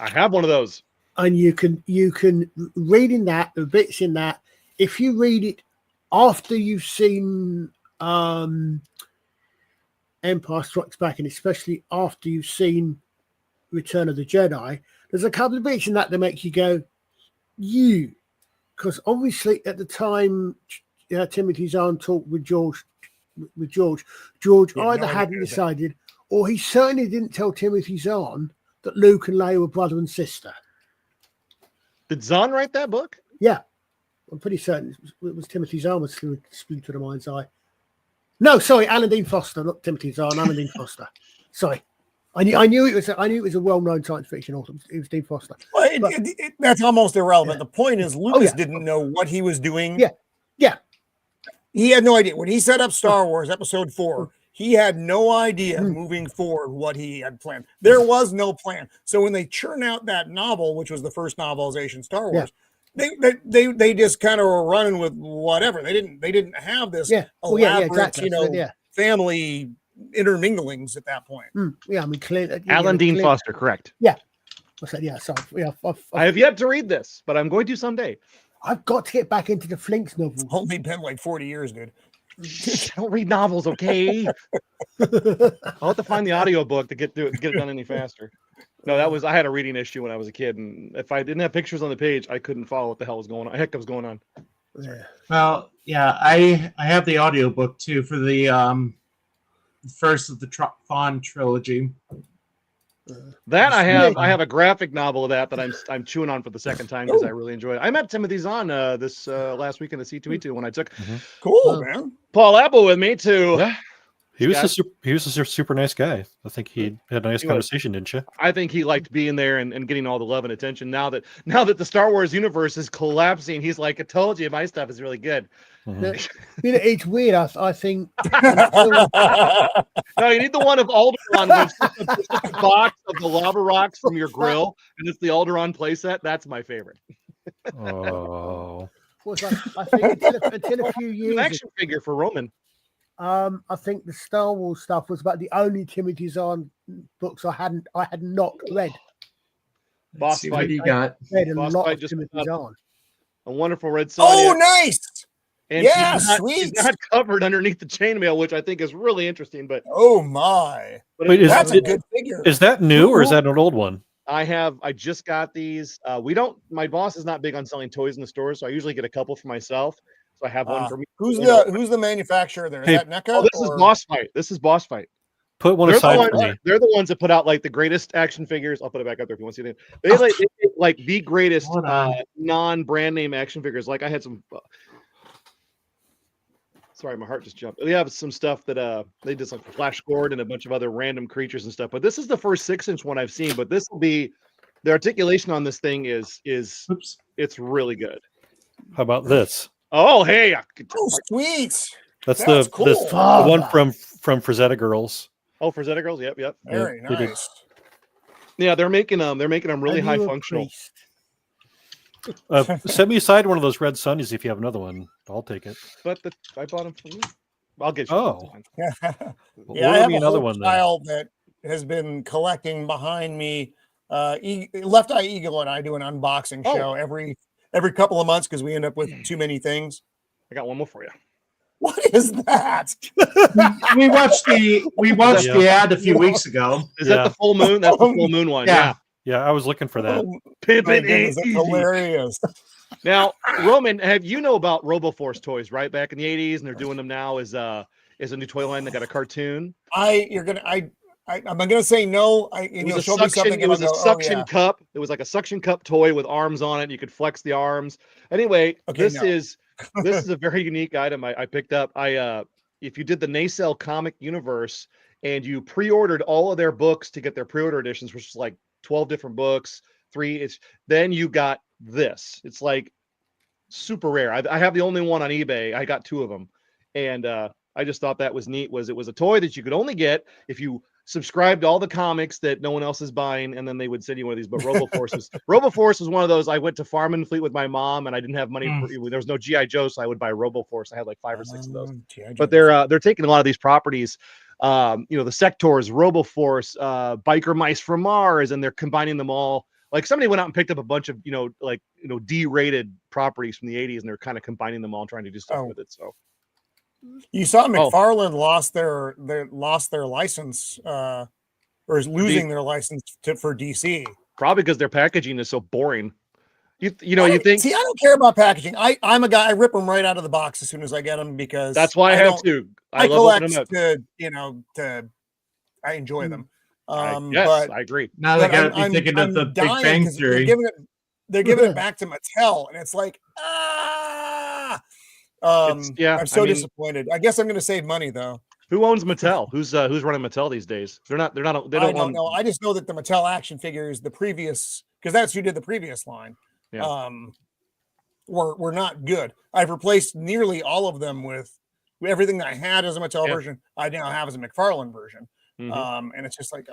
I have one of those. And you can read in that, the bits in that. If you read it after you've seen Empire Strikes Back, and especially after you've seen Return of the Jedi, there's a couple of bits in that make you go, because obviously at the time, Timothy Zahn talked with George. George either hadn't decided, or he certainly didn't tell Timothy Zahn that Luke and Leia were brother and sister. Did Zahn write that book? Yeah, I'm pretty certain it was Timothy Zahn was Splinter of the Mind's Eye. No, sorry, Alan Dean Foster, not Timothy Zahn. Alan Dean Foster. Sorry. I knew it was a well-known science fiction author. It was Dean Foster. Well, that's almost irrelevant. The point is, Lucas didn't know what he was doing. Yeah. He had no idea when he set up Star Wars Episode 4. He had no idea moving forward what he had planned. There was no plan. So when they churn out that novel, which was the first novelization Star Wars, they just kind of were running with whatever. They didn't have this elaborate, family interminglings at that point. Yeah, I mean, clearly, Alan Dean Foster, correct? Yeah, I said I have yet to read this, but I'm going to someday. I've got to get back into the Flinks novels. Only been like 40 years, dude. I don't read novels, okay? I'll have to find the audiobook to get it done any faster. No, I had a reading issue when I was a kid, and if I didn't have pictures on the page, I couldn't follow what the hell was going on. Heck was going on. Yeah. Well, yeah, I have the audiobook too for the first of the Thrawn trilogy. That I have a graphic novel of that I'm chewing on for the second time because I really enjoy it. I met Timothy Zahn this last week in the C2E2 when I took man Paul Apple with me too. Yeah. He was a super nice guy. I think he had a nice conversation, didn't you? I think he liked being there and getting all the love and attention. Now that the Star Wars universe is collapsing, he's like, I told you, my stuff is really good. It's weird. I think. No, you need the one of Alderaan. It's just a box of the lava rocks from your grill, and it's the Alderaan playset. That's my favorite. Oh. I think until a few years. An action figure for Roman. I think the Star Wars stuff was about the only Timothy Zahn books I had not read. Boss fight you got. Read a lot of Timothy Zahn. A wonderful red Sonja. Oh, nice. And she's not covered underneath the chainmail, which I think is really interesting. But oh my! Wait, that's a good figure. Is that new or is that an old one? I just got these. My boss is not big on selling toys in the store, so I usually get a couple for myself. So I have one for me. Who's the manufacturer there? Is Hey, that NECA? Oh, this is Boss Fight. This is Boss Fight. Put one They're aside the for me. They're the ones that put out like the greatest action figures. I'll put it back up there if you want to see it. They like the greatest non-brand name action figures. Like I had some. Sorry, my heart just jumped. They have some stuff that they did like Flash Gordon and a bunch of other random creatures and stuff. But this is the first 6-inch one I've seen. But this will be the articulation on this thing is it's really good. How about this? Oh, hey! Oh, sweet. That's cool. the one from Frazetta Girls. Oh, Frazetta Girls. Yep. Very nice. Yeah, they're making them really high functional. Set me aside one of those red sunnies if you have another one. I'll take it. But I bought them from you. I'll get you. Oh. Yeah, Order I have me a another whole one then. child that has been collecting behind me. Left Eye Eagle and I do an unboxing show every couple of months because we end up with too many things. I got one more for you. What is that? we watched the ad a few weeks ago. Is that the full moon? That's the full moon one. Yeah. Yeah, I was looking for that. Pimpin' ain't easy. Hilarious. Now, Roman, you know about RoboForce toys, right? Back in the 80s, and they're doing them now as a new toy line that got a cartoon. I'm gonna say no. You'll show me something. It was a suction cup. It was like a suction cup toy with arms on it. You could flex the arms. Anyway, this is a very unique item I picked up. If you did the Nacelle comic universe and you pre-ordered all of their books to get their pre-order editions, which is like 12 different books, then you got this. It's like super rare. I have the only one on eBay. I got 2 of them. And I just thought that was neat. It was a toy that you could only get if you subscribed to all the comics that no one else is buying, and then they would send you one of these. But RoboForce was one of those. I went to Farm and Fleet with my mom, and I didn't have money. There was no GI Joe, so I would buy RoboForce. I had like 5 or 6 of those. But they're taking a lot of these properties. The Sectors, RoboForce, Biker Mice from Mars, and they're combining them all. Like somebody went out and picked up a bunch of D-rated properties from the 80s, and they're kind of combining them all and trying to do stuff with it. So you saw McFarlane lost their license, or is losing their license for DC. Probably because their packaging is so boring. You think? See, I don't care about packaging. I'm a guy. I rip them right out of the box as soon as I get them because that's why I have to. I collect I enjoy them. Yes, but I agree. Now they got to be thinking of the Big Bang Theory. They're giving it back to Mattel, and it's like I'm so disappointed. I guess I'm going to save money though. Who owns Mattel? Who's running Mattel these days? They don't. They don't know. I just know that the Mattel action figures, because that's who did the previous line. Yeah. Were not good. I've replaced nearly all of them with everything that I had as a Mattel version. I now have as a McFarlane version. And it's just like,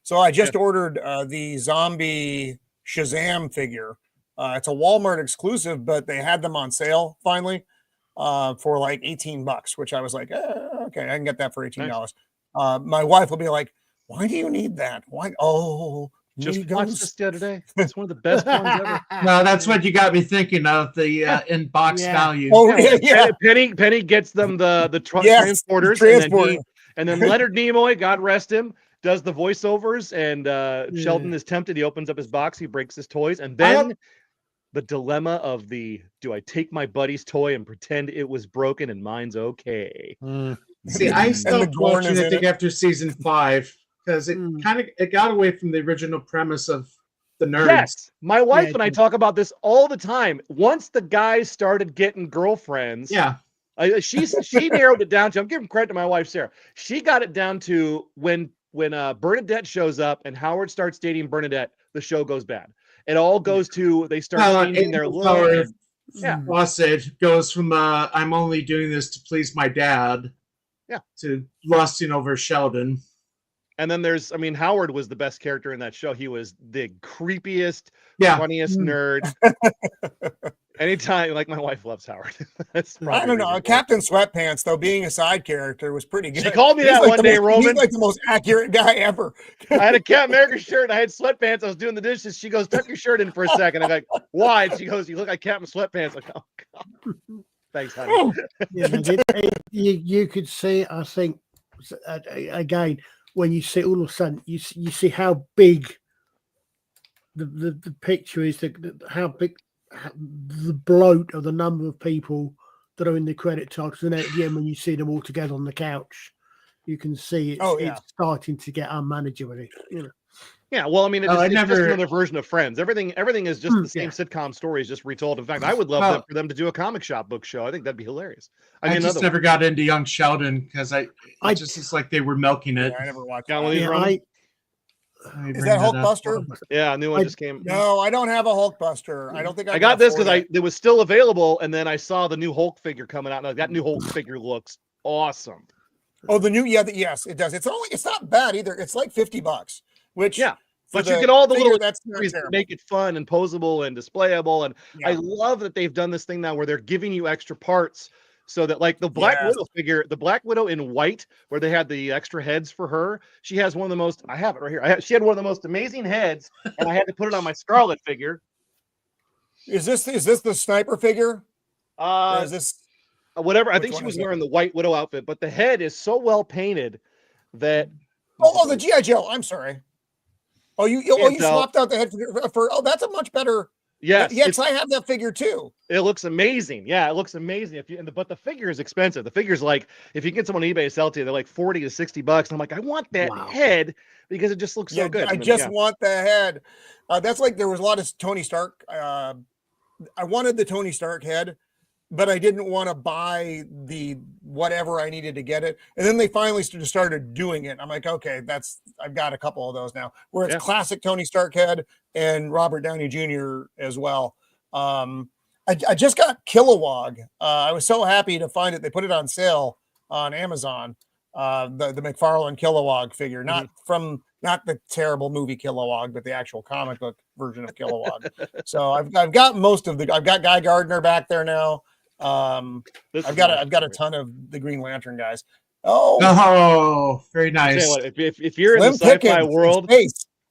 so I just ordered the zombie Shazam figure. It's a Walmart exclusive, but they had them on sale finally for like $18, which I was like, okay, I can get that for $18. Nice. My wife will be like, why do you need that? Why? Oh, just watched this the other day. It's one of the best ones ever. No, that's what you got me thinking of, the in-box value. Oh, yeah. Penny gets them the transporters. And then Leonard Nimoy, God rest him, does the voiceovers, and Sheldon is tempted. He opens up his box, he breaks his toys, and then the dilemma of do I take my buddy's toy and pretend it was broken and mine's okay? See, I stopped watching I think after season 5 because it got away from the original premise of the nerds. Yes, my wife and I talk about this all the time. Once the guys started getting girlfriends, she narrowed it down to. I'm giving credit to my wife Sarah. She got it down to when Bernadette shows up and Howard starts dating Bernadette, the show goes bad. It all goes to they start changing their look. Sausage goes from I'm only doing this to please my dad, to lusting over Sheldon. And then Howard was the best character in that show. He was the creepiest, funniest nerd. Anytime, like my wife loves Howard. I don't know. Captain Sweatpants, though, being a side character was pretty good. She called me that one day, Roman. He's like the most accurate guy ever. I had a Captain America shirt and I had sweatpants. I was doing the dishes. She goes, tuck your shirt in for a second. I'm like, why? And she goes, you look like Captain Sweatpants. I'm like, oh, God. Thanks, honey. You could see, I think, again, when you see all of a sudden, you see how big the picture is how big the bloat of the number of people that are in the credit titles, and at the end when you see them all together on the couch, you can see it's starting to get unmanageable. Yeah, well, I mean, it's just another version of Friends. Everything is just the same sitcom stories, just retold. In fact, I would love for them to do a comic shop book show. I think that'd be hilarious. I just never got into Young Sheldon because it's like they were milking it. I never watched that. Is that Hulkbuster? Yeah, a new one just came. No, I don't have a Hulkbuster. I don't think I got this because it was still available, and then I saw the new Hulk figure coming out. And that new Hulk figure looks awesome. Oh, the new, yes, it does. It's not bad either. It's like $50, which but you get all the little accessories that make it fun and posable and displayable. And I love that they've done this thing now where they're giving you extra parts so that, like the Black Widow figure, the Black Widow in white, where they had the extra heads for her. She has one of the most, I have it right here. She had one of the most amazing heads, and I had to put it on my Scarlet figure. Is this the sniper figure? Or is this whatever? I think she was wearing the White Widow outfit, but the head is so well painted that. Oh, the G.I. Joe. I'm sorry. Oh, you swapped out the head for that's a much better. Yes, yes, I have that figure too. It looks amazing. Yeah, it looks amazing. But the figure is expensive. The figure's like, if you get someone on eBay sell to you, they're like $40 to $60. And I'm like, I want that head because it just looks so good. I just want the head. That's like there was a lot of Tony Stark. I wanted the Tony Stark head, but I didn't want to buy the whatever I needed to get it. And then they finally started doing it. I'm like, okay, I've got a couple of those now where it's classic Tony Stark head and Robert Downey Jr. as well. I just got Kilowog. I was so happy to find it. They put it on sale on Amazon. The McFarlane Kilowog figure, not the terrible movie Kilowog, but the actual comic book version of Kilowog. So I've got most of I've got Guy Gardner back there now. I've got a ton of the Green Lantern guys. Oh, very nice. If you're in the sci-fi world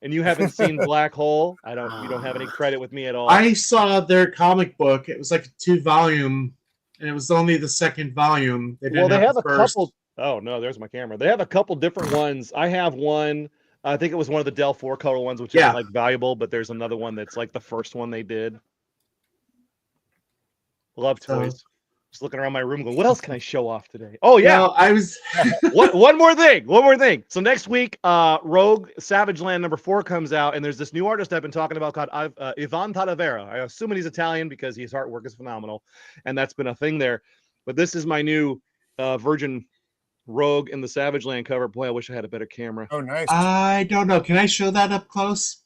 and you haven't seen Black Hole, you don't have any credit with me at all. I saw their comic book. It was like a 2-volume, and it was only the second volume. They have a couple. Oh no, there's my camera. They have a couple different ones. I have one. I think it was one of the Del 4-color ones, which is like valuable, but there's another one that's like the first one they did. Love toys. Just looking around my room going, what else can I show off today? Oh yeah. Well, I was one more thing. So next week, Rogue Savage Land #4 comes out, and there's this new artist I've been talking about called Ivan Talavera. I assume he's Italian because his artwork is phenomenal, and that's been a thing there. But this is my new Virgin Rogue in the Savage Land cover. Boy, I wish I had a better camera. Oh, nice. I don't know. Can I show that up close?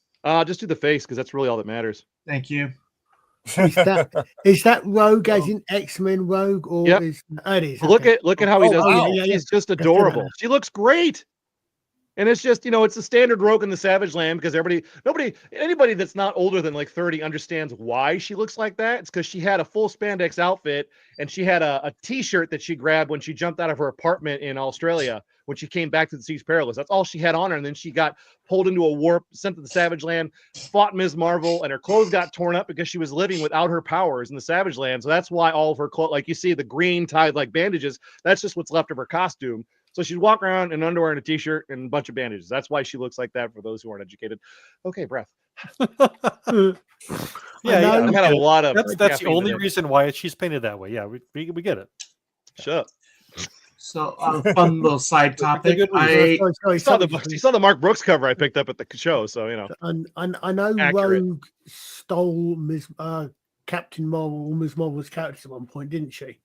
Just do the face because that's really all that matters. Thank you. Is that Rogue as in X-Men Rogue, or is it is? Look at how he does. He's just adorable. She looks great. And it's just, it's the standard Rogue in the Savage Land because anybody that's not older than like 30 understands why she looks like that. It's because she had a full spandex outfit and she had a t-shirt that she grabbed when she jumped out of her apartment in Australia when she came back to the Seas Perilous. That's all she had on her. And then she got pulled into a warp, sent to the Savage Land, fought Ms. Marvel, and her clothes got torn up because she was living without her powers in the Savage Land. So that's why all of her clothes, like you see the green tied like bandages, that's just what's left of her costume. So she'd walk around in underwear and a t-shirt and a bunch of bandages. That's why she looks like that for those who aren't educated. Okay, breath. I've had a lot of. That's the only reason why she's painted that way. Yeah, we get it. Shut up. So fun little side topic. You saw the Mark Brooks cover I picked up at the show, so I know Rogue stole Captain Marvel or Ms. Marvel's character at one point, didn't she?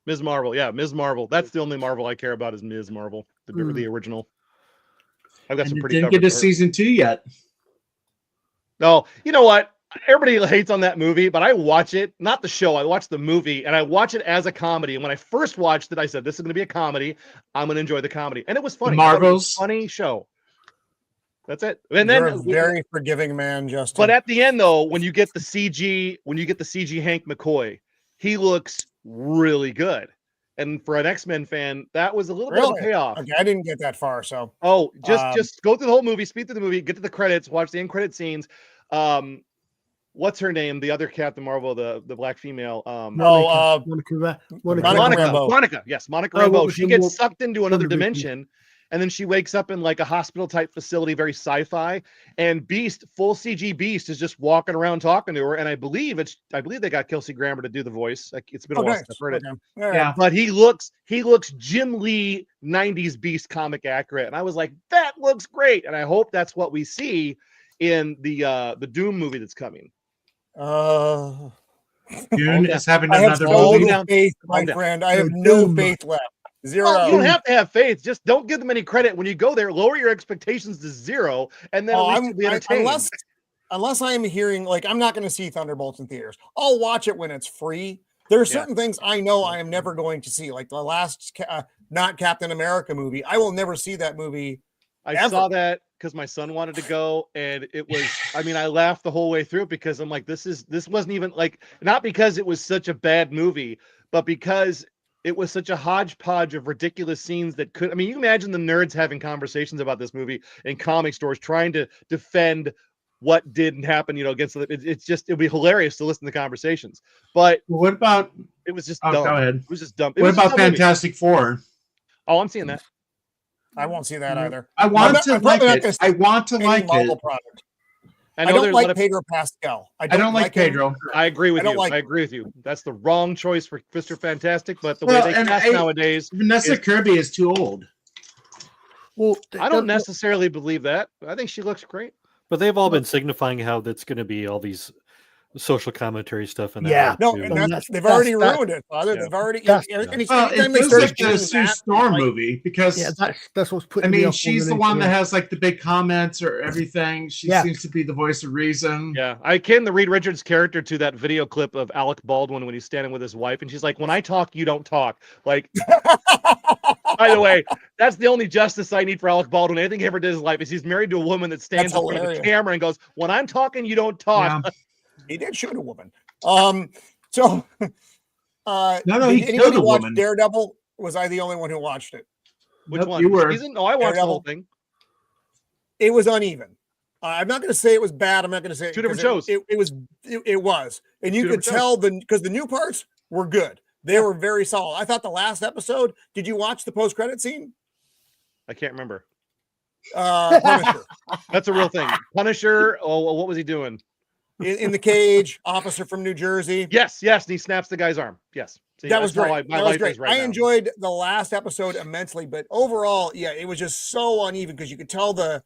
Ms. Marvel, yeah, Ms. Marvel. That's the only Marvel I care about is Ms. Marvel, the original. I've got some pretty. Didn't get to season 2 yet. No, you know what? Everybody hates on that movie, but I watch it, not the show. I watch the movie, and I watch it as a comedy. And when I first watched it, I said, "This is going to be a comedy. I'm going to enjoy the comedy," and it was funny. The Marvels, funny show. That's it. And then a very forgiving man, Justin. But at the end, though, when you get the CG Hank McCoy, he looks really good. And for an X-Men fan, that was a little bit of a payoff. Okay, I didn't get that far, so. Oh, just go through the whole movie, speed through the movie, get to the credits, watch the end credit scenes. What's her name? The other Captain Marvel, the black female. Monica. Monica. Yes, Monica Rambeau. She gets sucked into another dimension, and then she wakes up in like a hospital type facility, very sci-fi, and Beast, full CG Beast, is just walking around talking to her. And I believe they got Kelsey Grammer to do the voice. Like, it's been a while since I've heard it. Yeah. But he looks Jim Lee 90s Beast comic accurate. And I was like, that looks great. And I hope that's what we see in the Doom movie that's coming. Dune is having I have another no movie. faith, my friend. I have no faith left. Zero. Well, you don't have to have faith. Just don't give them any credit. When you go there, lower your expectations to zero, and then at least you'll be entertained. Unless I am hearing, like, I'm not going to see Thunderbolts in theaters. I'll watch it when it's free. There are certain things I know I am never going to see, like the last not Captain America movie. I will never see that movie. I saw that because my son wanted to go, and it was, I mean, I laughed the whole way through because I'm like, this wasn't even like, not because it was such a bad movie, but because it was such a hodgepodge of ridiculous scenes that could, I mean, you imagine the nerds having conversations about this movie in comic stores, trying to defend what didn't happen, against the, it'd be hilarious to listen to conversations. But what about, it was just dumb. Go ahead. It was just dumb. What about Fantastic Four? Oh, I'm seeing that. I won't see that either. I want to like it. I want to like it. Product. I don't like Pedro Pascal. I don't like Pedro. Him. I agree with you. I agree with you. That's the wrong choice for Mr. Fantastic, but the way they cast nowadays, Vanessa Kirby is too old. Well, I don't necessarily believe that. I think she looks great. But they've all been signifying how that's going to be all these social commentary stuff. And they've already ruined it, Father. They've already. It feels like the Sue Storm movie because that's what's putting. I mean, she's the one that has like the big comments or everything. She seems to be the voice of reason. Yeah, I akin the Reed Richards character to that video clip of Alec Baldwin when he's standing with his wife, and she's like, "When I talk, you don't talk." Like, by the way, that's the only justice I need for Alec Baldwin. Anything he ever did in his life is he's married to a woman that stands in front of the camera and goes, "When I'm talking, you don't talk." Yeah. He did shoot a woman. No, he did anybody killed a watch woman. Daredevil? Was I the only one who watched it? Which one? You were. Season? No, I watched the whole thing. It was uneven. I'm not going to say it was bad. I'm not going to say two different shows. It was, and you could tell because the new parts were good. They were very solid. I thought the last episode. Did you watch the post-credit scene? I can't remember. Punisher. That's a real thing. Punisher. Oh, what was he doing? In the cage, officer from New Jersey. Yes, and he snaps the guy's arm. Yes. See, that was great. That was great. I enjoyed the last episode immensely, but overall, it was just so uneven because you could tell the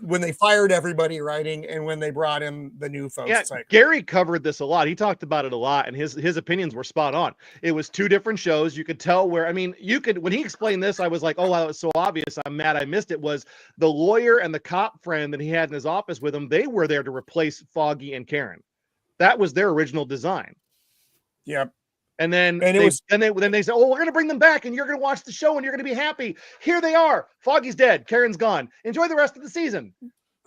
when they fired everybody writing and when they brought in the new folks. Yeah, Gary covered this a lot. He talked about it a lot, and his opinions were spot on. It was two different shows. You could tell where, I mean, when he explained this, I was like, oh, wow, that was so obvious. I'm mad I missed it. Was the lawyer and the cop friend that he had in his office with him, they were there to replace Foggy and Karen. That was their original design. Yep. And then they said, "Oh, we're going to bring them back, and you're going to watch the show, and you're going to be happy." Here they are. Foggy's dead. Karen's gone. Enjoy the rest of the season.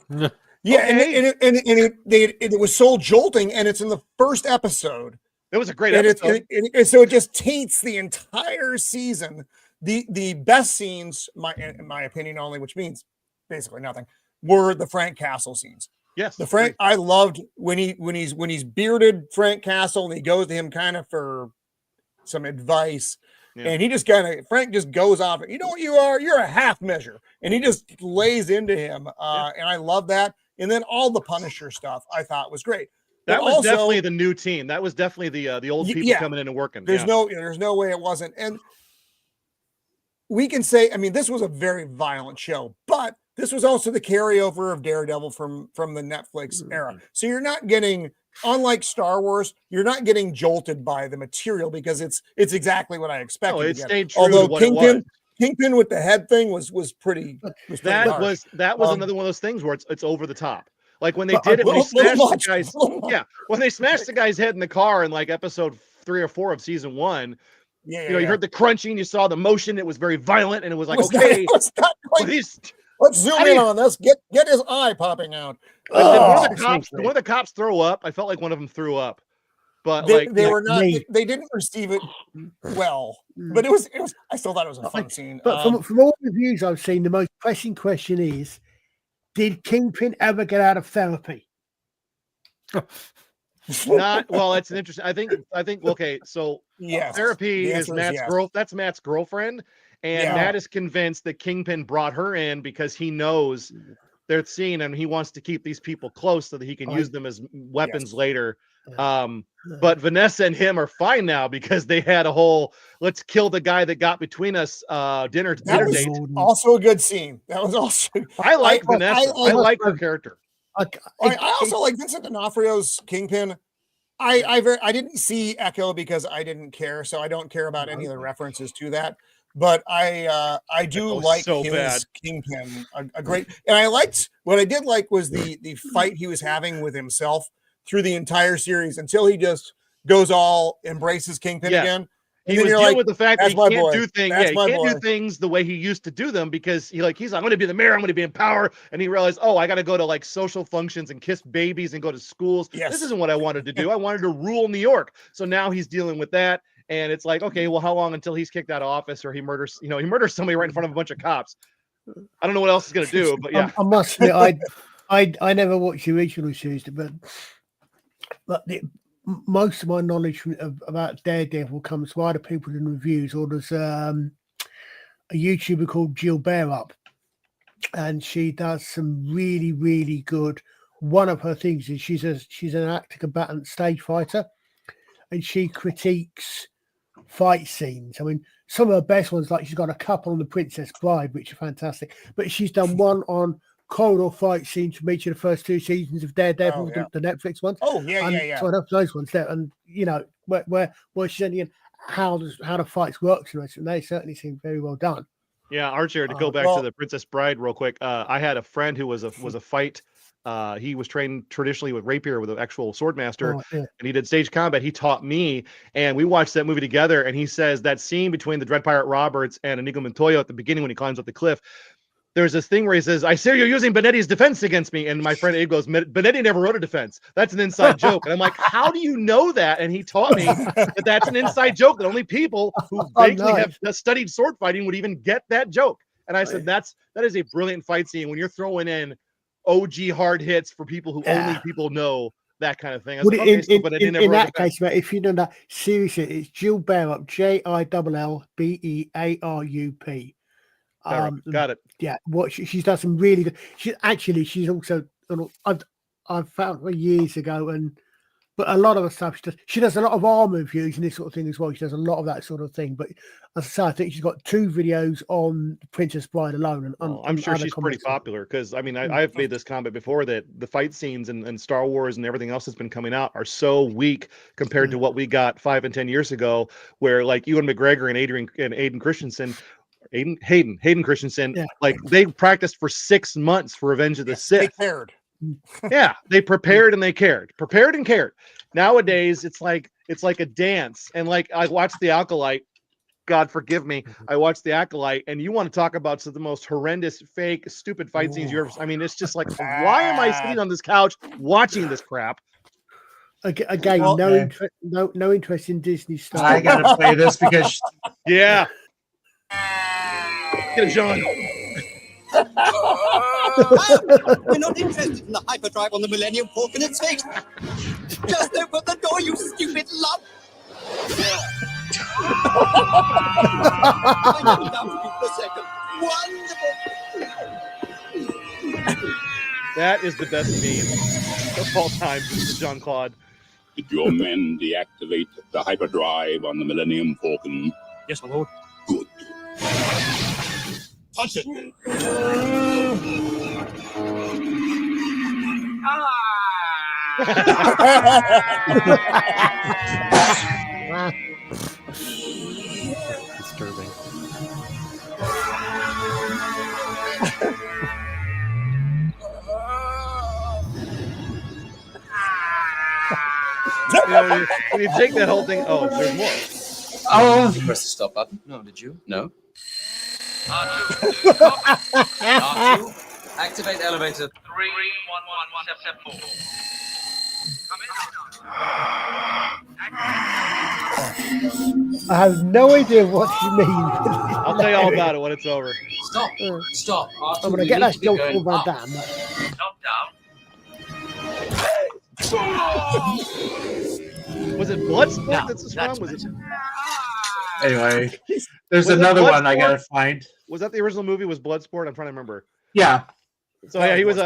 Yeah, okay. and it was so jolting, and it's in the first episode. It was a great episode. So it just taints the entire season. The best scenes, in my opinion only, which means basically nothing, were the Frank Castle scenes. Yes, the Frank I loved when he's bearded Frank Castle and he goes to him kind of for some advice, and he just Frank just goes off. You know what you are? You're a half measure, and he just lays into him. And I love that. And then all the Punisher stuff I thought was great. That was definitely the new team. That was definitely the old people coming in and working. There's no way it wasn't. And we can say, I mean, this was a very violent show, but this was also the carryover of Daredevil from the Netflix era. So you're not getting, unlike Star Wars, you're not getting jolted by the material because it's exactly what I expected. No, it stayed true. Although to what it was. Kingpin with the head thing was pretty. That was another one of those things where it's over the top. Like when they did it, when they smashed the guy's head in the car in like episode 3 or 4 of season 1. You heard the crunching, you saw the motion. It was very violent, and it was like, let's zoom in on this. Get his eye popping out. One of the cops throw up. I felt like one of them threw up, but they were not. They didn't receive it well, but it was. I still thought it was a fun scene. But from all the reviews I've seen, the most pressing question is: did Kingpin ever get out of therapy? Not well. That's an interesting. I think. Okay, so Yes. therapy The is answer is Matt's yes. That's Matt's girlfriend, and Yeah. Matt is convinced that Kingpin brought her in because he knows they're seeing, and he wants to keep these people close so that he can use them as weapons later. But Vanessa and him are fine now because they had a whole "let's kill the guy that got between us" dinner That was date. also a good scene. That was also. I like Vanessa. I like her character. I also like Vincent D'Onofrio's Kingpin. I didn't see Echo because I didn't care, so I don't care about any of the references to that. But I do like so his bad. Kingpin a great, and I liked what I did like was the fight he was having with himself through the entire series until he just goes all embraces Kingpin again. He was dealing with the fact that he can't do things. That's he my can't boy. do things the way he used to do them because he's like, I'm going to be the mayor. I'm going to be in power. And he realized, oh, I got to go to like social functions and kiss babies and go to schools. Yes. This isn't what I wanted to do. I wanted to rule New York. So now he's dealing with that. And it's like, okay, well, how long until he's kicked out of office or he murders somebody right in front of a bunch of cops? I don't know what else he's going to do, but yeah. I must admit, I never watched the original series, but most of my knowledge about Daredevil comes from either people in reviews or there's a YouTuber called Jill Bearup, and she does some really, really good. One of her things is she's an actor, combatant, stage fighter, and she critiques fight scenes. I mean, some of her best ones, like she's got a couple on The Princess Bride, which are fantastic, but she's done one on corridor fight scenes from each of the first two seasons of Daredevil, the Netflix ones. Oh yeah. So I love those ones there, and where she's saying how the fights work, and they certainly seem very well done. Yeah, Archer. To go back to the Princess Bride real quick, I had a friend who was a fight. He was trained traditionally with rapier with an actual sword master, and he did stage combat. He taught me, and we watched that movie together. And he says that scene between the Dread Pirate Roberts and Inigo Montoya at the beginning when he climbs up the cliff. There's this thing where he says, I see you're using Benetti's defense against me. And my friend Abe goes, Benetti never wrote a defense. That's an inside joke. And I'm like, how do you know that? And he taught me that that's an inside joke that only people who vaguely have studied sword fighting would even get that joke. And I said, that is a brilliant fight scene when you're throwing in OG hard hits for people who only people know that kind of thing. I was like, okay, in that case, mate, if you know that, seriously, it's Jill Bearup, JILLBEARUP. Got it. Yeah, what she's done some really good. She's also I've found her years ago, but a lot of the stuff she does a lot of armor reviews and this sort of thing as well. She does a lot of that sort of thing. But as I say, I think she's got 2 videos on Princess Bride alone. And I'm sure she's pretty popular because I mean I've made this comment before that the fight scenes and Star Wars and everything else that's been coming out are so weak compared to what we got 5 and 10 years ago, where like Ewan McGregor and Hayden Christensen. Hayden Christensen, like they practiced for 6 months for Revenge of the Sith. They cared. Yeah, they prepared and they cared. Prepared and cared. Nowadays, it's like a dance. And like I watched The Acolyte. God forgive me. I watched The Acolyte, and you want to talk about some of the most horrendous, fake, stupid fight scenes you ever. I mean, it's just like, why am I sitting on this couch watching this crap? Again, no interest in Disney stuff. I gotta play this because yeah. Get him, John. We're not interested in the hyperdrive on the Millennium Falcon. It's fixed. Just open the door, you stupid lump. I don't doubt you for a second. Wonderful. That is the best meme of all time, John Claude. Did your men deactivate the hyperdrive on the Millennium Falcon? Yes, my lord. Good. Punch it. Disturbing. When you take that whole thing, there's more. Oh, you pressed the stop button. No, did you? No. R2, activate elevator. 311 I have no idea what you mean. I'll tell you all about it when it's over. Stop. Stop. R2, I'm gonna get that joke for Van Damme. Stop down. Was it Bloodsport that's from? Was it? Anyway, there's Was it another one I Bloodsport? gotta find. Was that the original movie? Was Bloodsport? I'm trying to remember. Yeah. So yeah, he was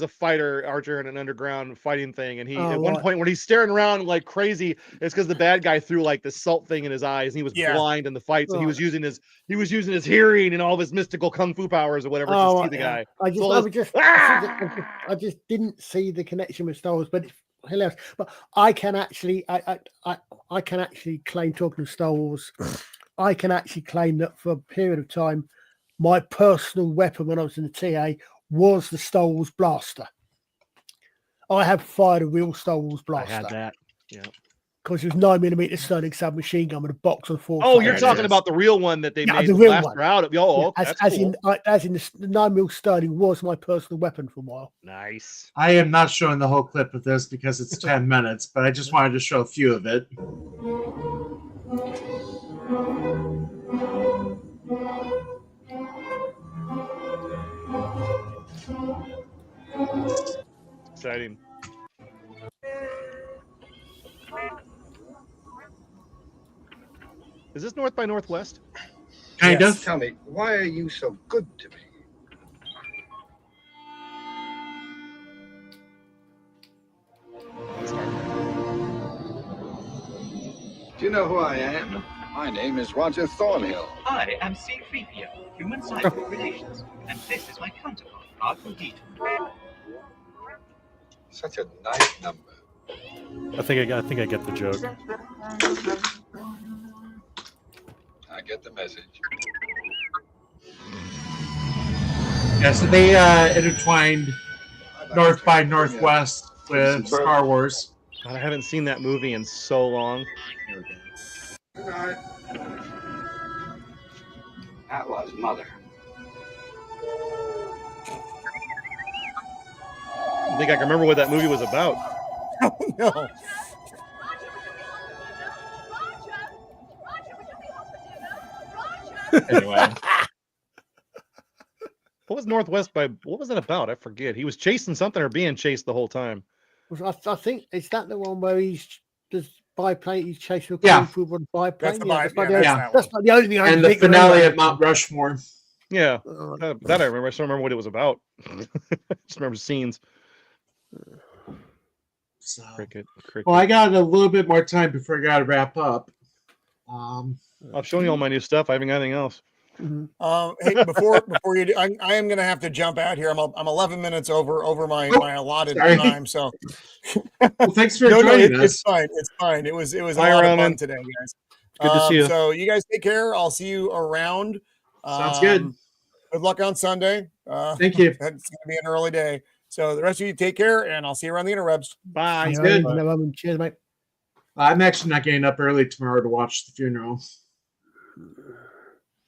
a fighter archer in an underground fighting thing, and he at one point when he's staring around like crazy, it's because the bad guy threw like the salt thing in his eyes, and he was blind in the fight, so he was using his hearing and all of his mystical kung fu powers or whatever to see the guy. I just didn't see the connection with Star Wars, but it's hilarious. But I can actually claim, talking of Star Wars, I can actually claim that for a period of time, my personal weapon when I was in the TA was the Star Wars blaster. I have fired a real Star Wars blaster. I had that. Yeah. Because it was 9mm Sterling submachine gun with a box on 4. Oh, you're talking about the real one that they made the real blaster one. out of. Oh, as in the 9mm Sterling was my personal weapon for a while. Nice. I am not showing the whole clip of this because it's 10 minutes, but I just wanted to show a few of it. Exciting. Is this North by Northwest? Kind of. Tell me, why are you so good to me? Do you know who I am? My name is Roger Thornhill. I am C-3PO, Human Cyber Relations, and this is my counterpart, R2-D2. Such a nice number. I think I get the joke. I get the message. Yeah, so they intertwined North by Northwest with Star Wars. God, I haven't seen that movie in so long. Good night. That was Mother. I think I can remember what that movie was about. Oh, no. Anyway. What was Northwest by? What was it about? I forget. He was chasing something or being chased the whole time. I think is that the one where he's just biplane. He's chasing a Yeah. kung fu on biplane. That's That's not the only thing I And can the think of finale anyway. at Mount Rushmore. Yeah, that I remember. I just don't remember what it was about. Just remember scenes. So, Cricket. well, I got a little bit more time before I got to wrap up. I've shown you all my new stuff. I haven't got anything else. Hey, before you do, I am going to have to jump out here. I'm 11 minutes over my allotted time. So, well, thanks for joining us. It's fine. It's fine. It was a Bye, lot of Ronan. fun today, guys. Good to see you. So you guys take care. I'll see you around. Sounds good. Good luck on Sunday. Thank you. It's going to be an early day. So the rest of you take care, and I'll see you around the interwebs. Bye. Sounds good. No problem. Cheers, mate. I'm actually not getting up early tomorrow to watch the funeral.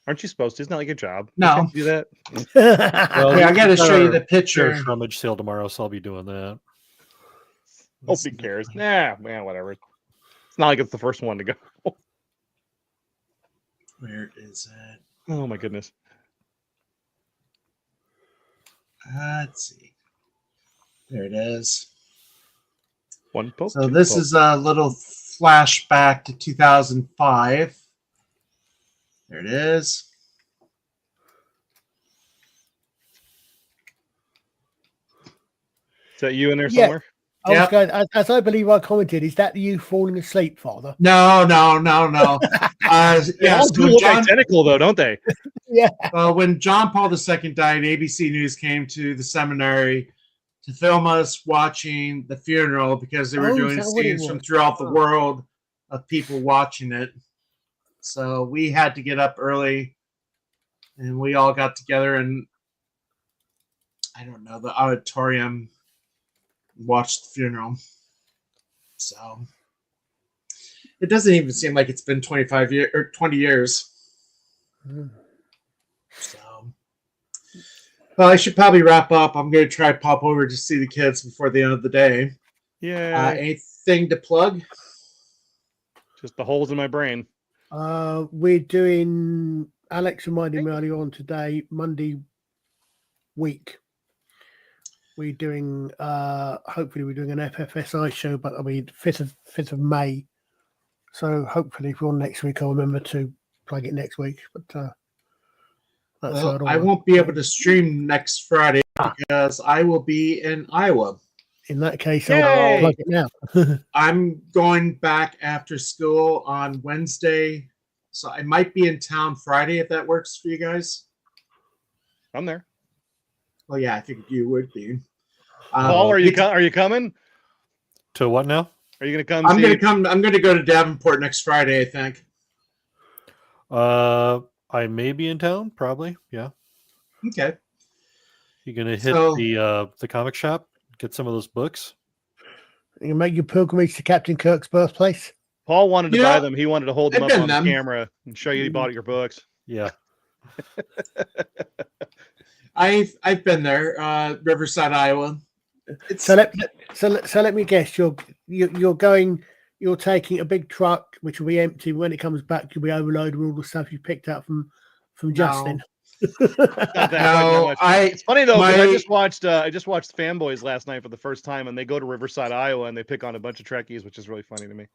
Aren't you supposed to? Isn't that like your job? No. You can't do that. Well, Okay, I got to show you the Picture picture. rummage sale tomorrow, so I'll be doing that. Nobody cares. Nah, man, whatever. It's not like it's the first one to go. Where is it? Oh my goodness. Let's see. There it is. One poke. So this is a little flashback to 2005. There it is. Is that you in there Yeah. somewhere? I was going, as I believe I commented, is that you falling asleep, Father? No. They all do look identical, though, don't they? Yeah. When John Paul II died, ABC News came to the seminary to film us watching the funeral because they were doing is that what it scenes from was? throughout the world of people watching it. So we had to get up early, and we all got together and I don't know, the auditorium, watched the funeral. So it doesn't even seem like it's been 25 years or 20 years. So, well, I should probably wrap up. I'm going to try to pop over to see the kids before the end of the day. Yeah. Anything to plug? Just the holes in my brain. We're doing, Alex reminded me earlier on today, Monday week. we're doing. Hopefully, we're doing an FFSI show, but I mean 5th of May. So hopefully, if we're on next week, I'll remember to plug it next week. But well, I won't be able to stream next Friday because I will be in Iowa. In that case, I'll plug it now. I'm going back after school on Wednesday, so I might be in town Friday if that works for you guys. I'm there. Well, yeah, I think you would be. Paul, are you coming? To what now? Are you going to come? I'm going to come. I'm going to go to Davenport next Friday, I think. I may be in town. Probably, yeah. Okay. You gonna hit the comic shop? Get some of those books. You can make your pilgrimage to Captain Kirk's birthplace. Paul wanted to buy them. He wanted to hold them I've up been on them. camera and show you he bought your books. Yeah. I've been there, Riverside, Iowa. So let me guess. You're going. You're taking a big truck, which will be empty. When it comes back, you'll be overloaded with all the stuff you picked up from Justin. It's funny though, because I just watched Fanboys last night for the first time, and they go to Riverside, Iowa, and they pick on a bunch of Trekkies, which is really funny to me.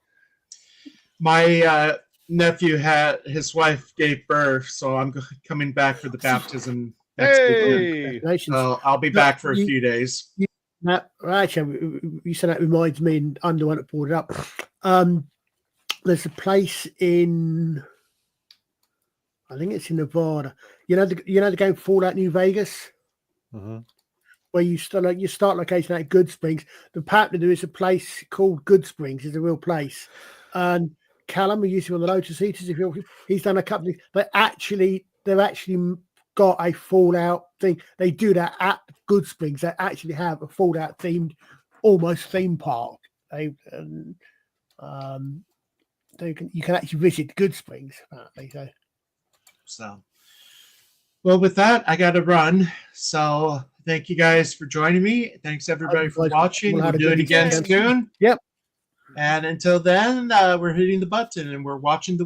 My nephew his wife gave birth, so I'm coming back for the baptism next weekend. So I'll be back for a few days. Actually, you said that reminds me, and I'm the one that brought it up. There's a place in, I think it's in Nevada. You know the game Fallout New Vegas, where you start location at Good Springs. The pattern there is a place called Good Springs. It's a real place, and Callum, who used to be on the Lotus Eaters, he's done a couple of. They've actually got a Fallout thing. They do that at Good Springs. They actually have a Fallout themed, almost theme park. You can actually visit Good Springs apparently. So, well, with that, I got to run. So, thank you guys for joining me. Thanks everybody for watching. We'll do it again soon. Yep. And until then, we're hitting the button and we're watching the.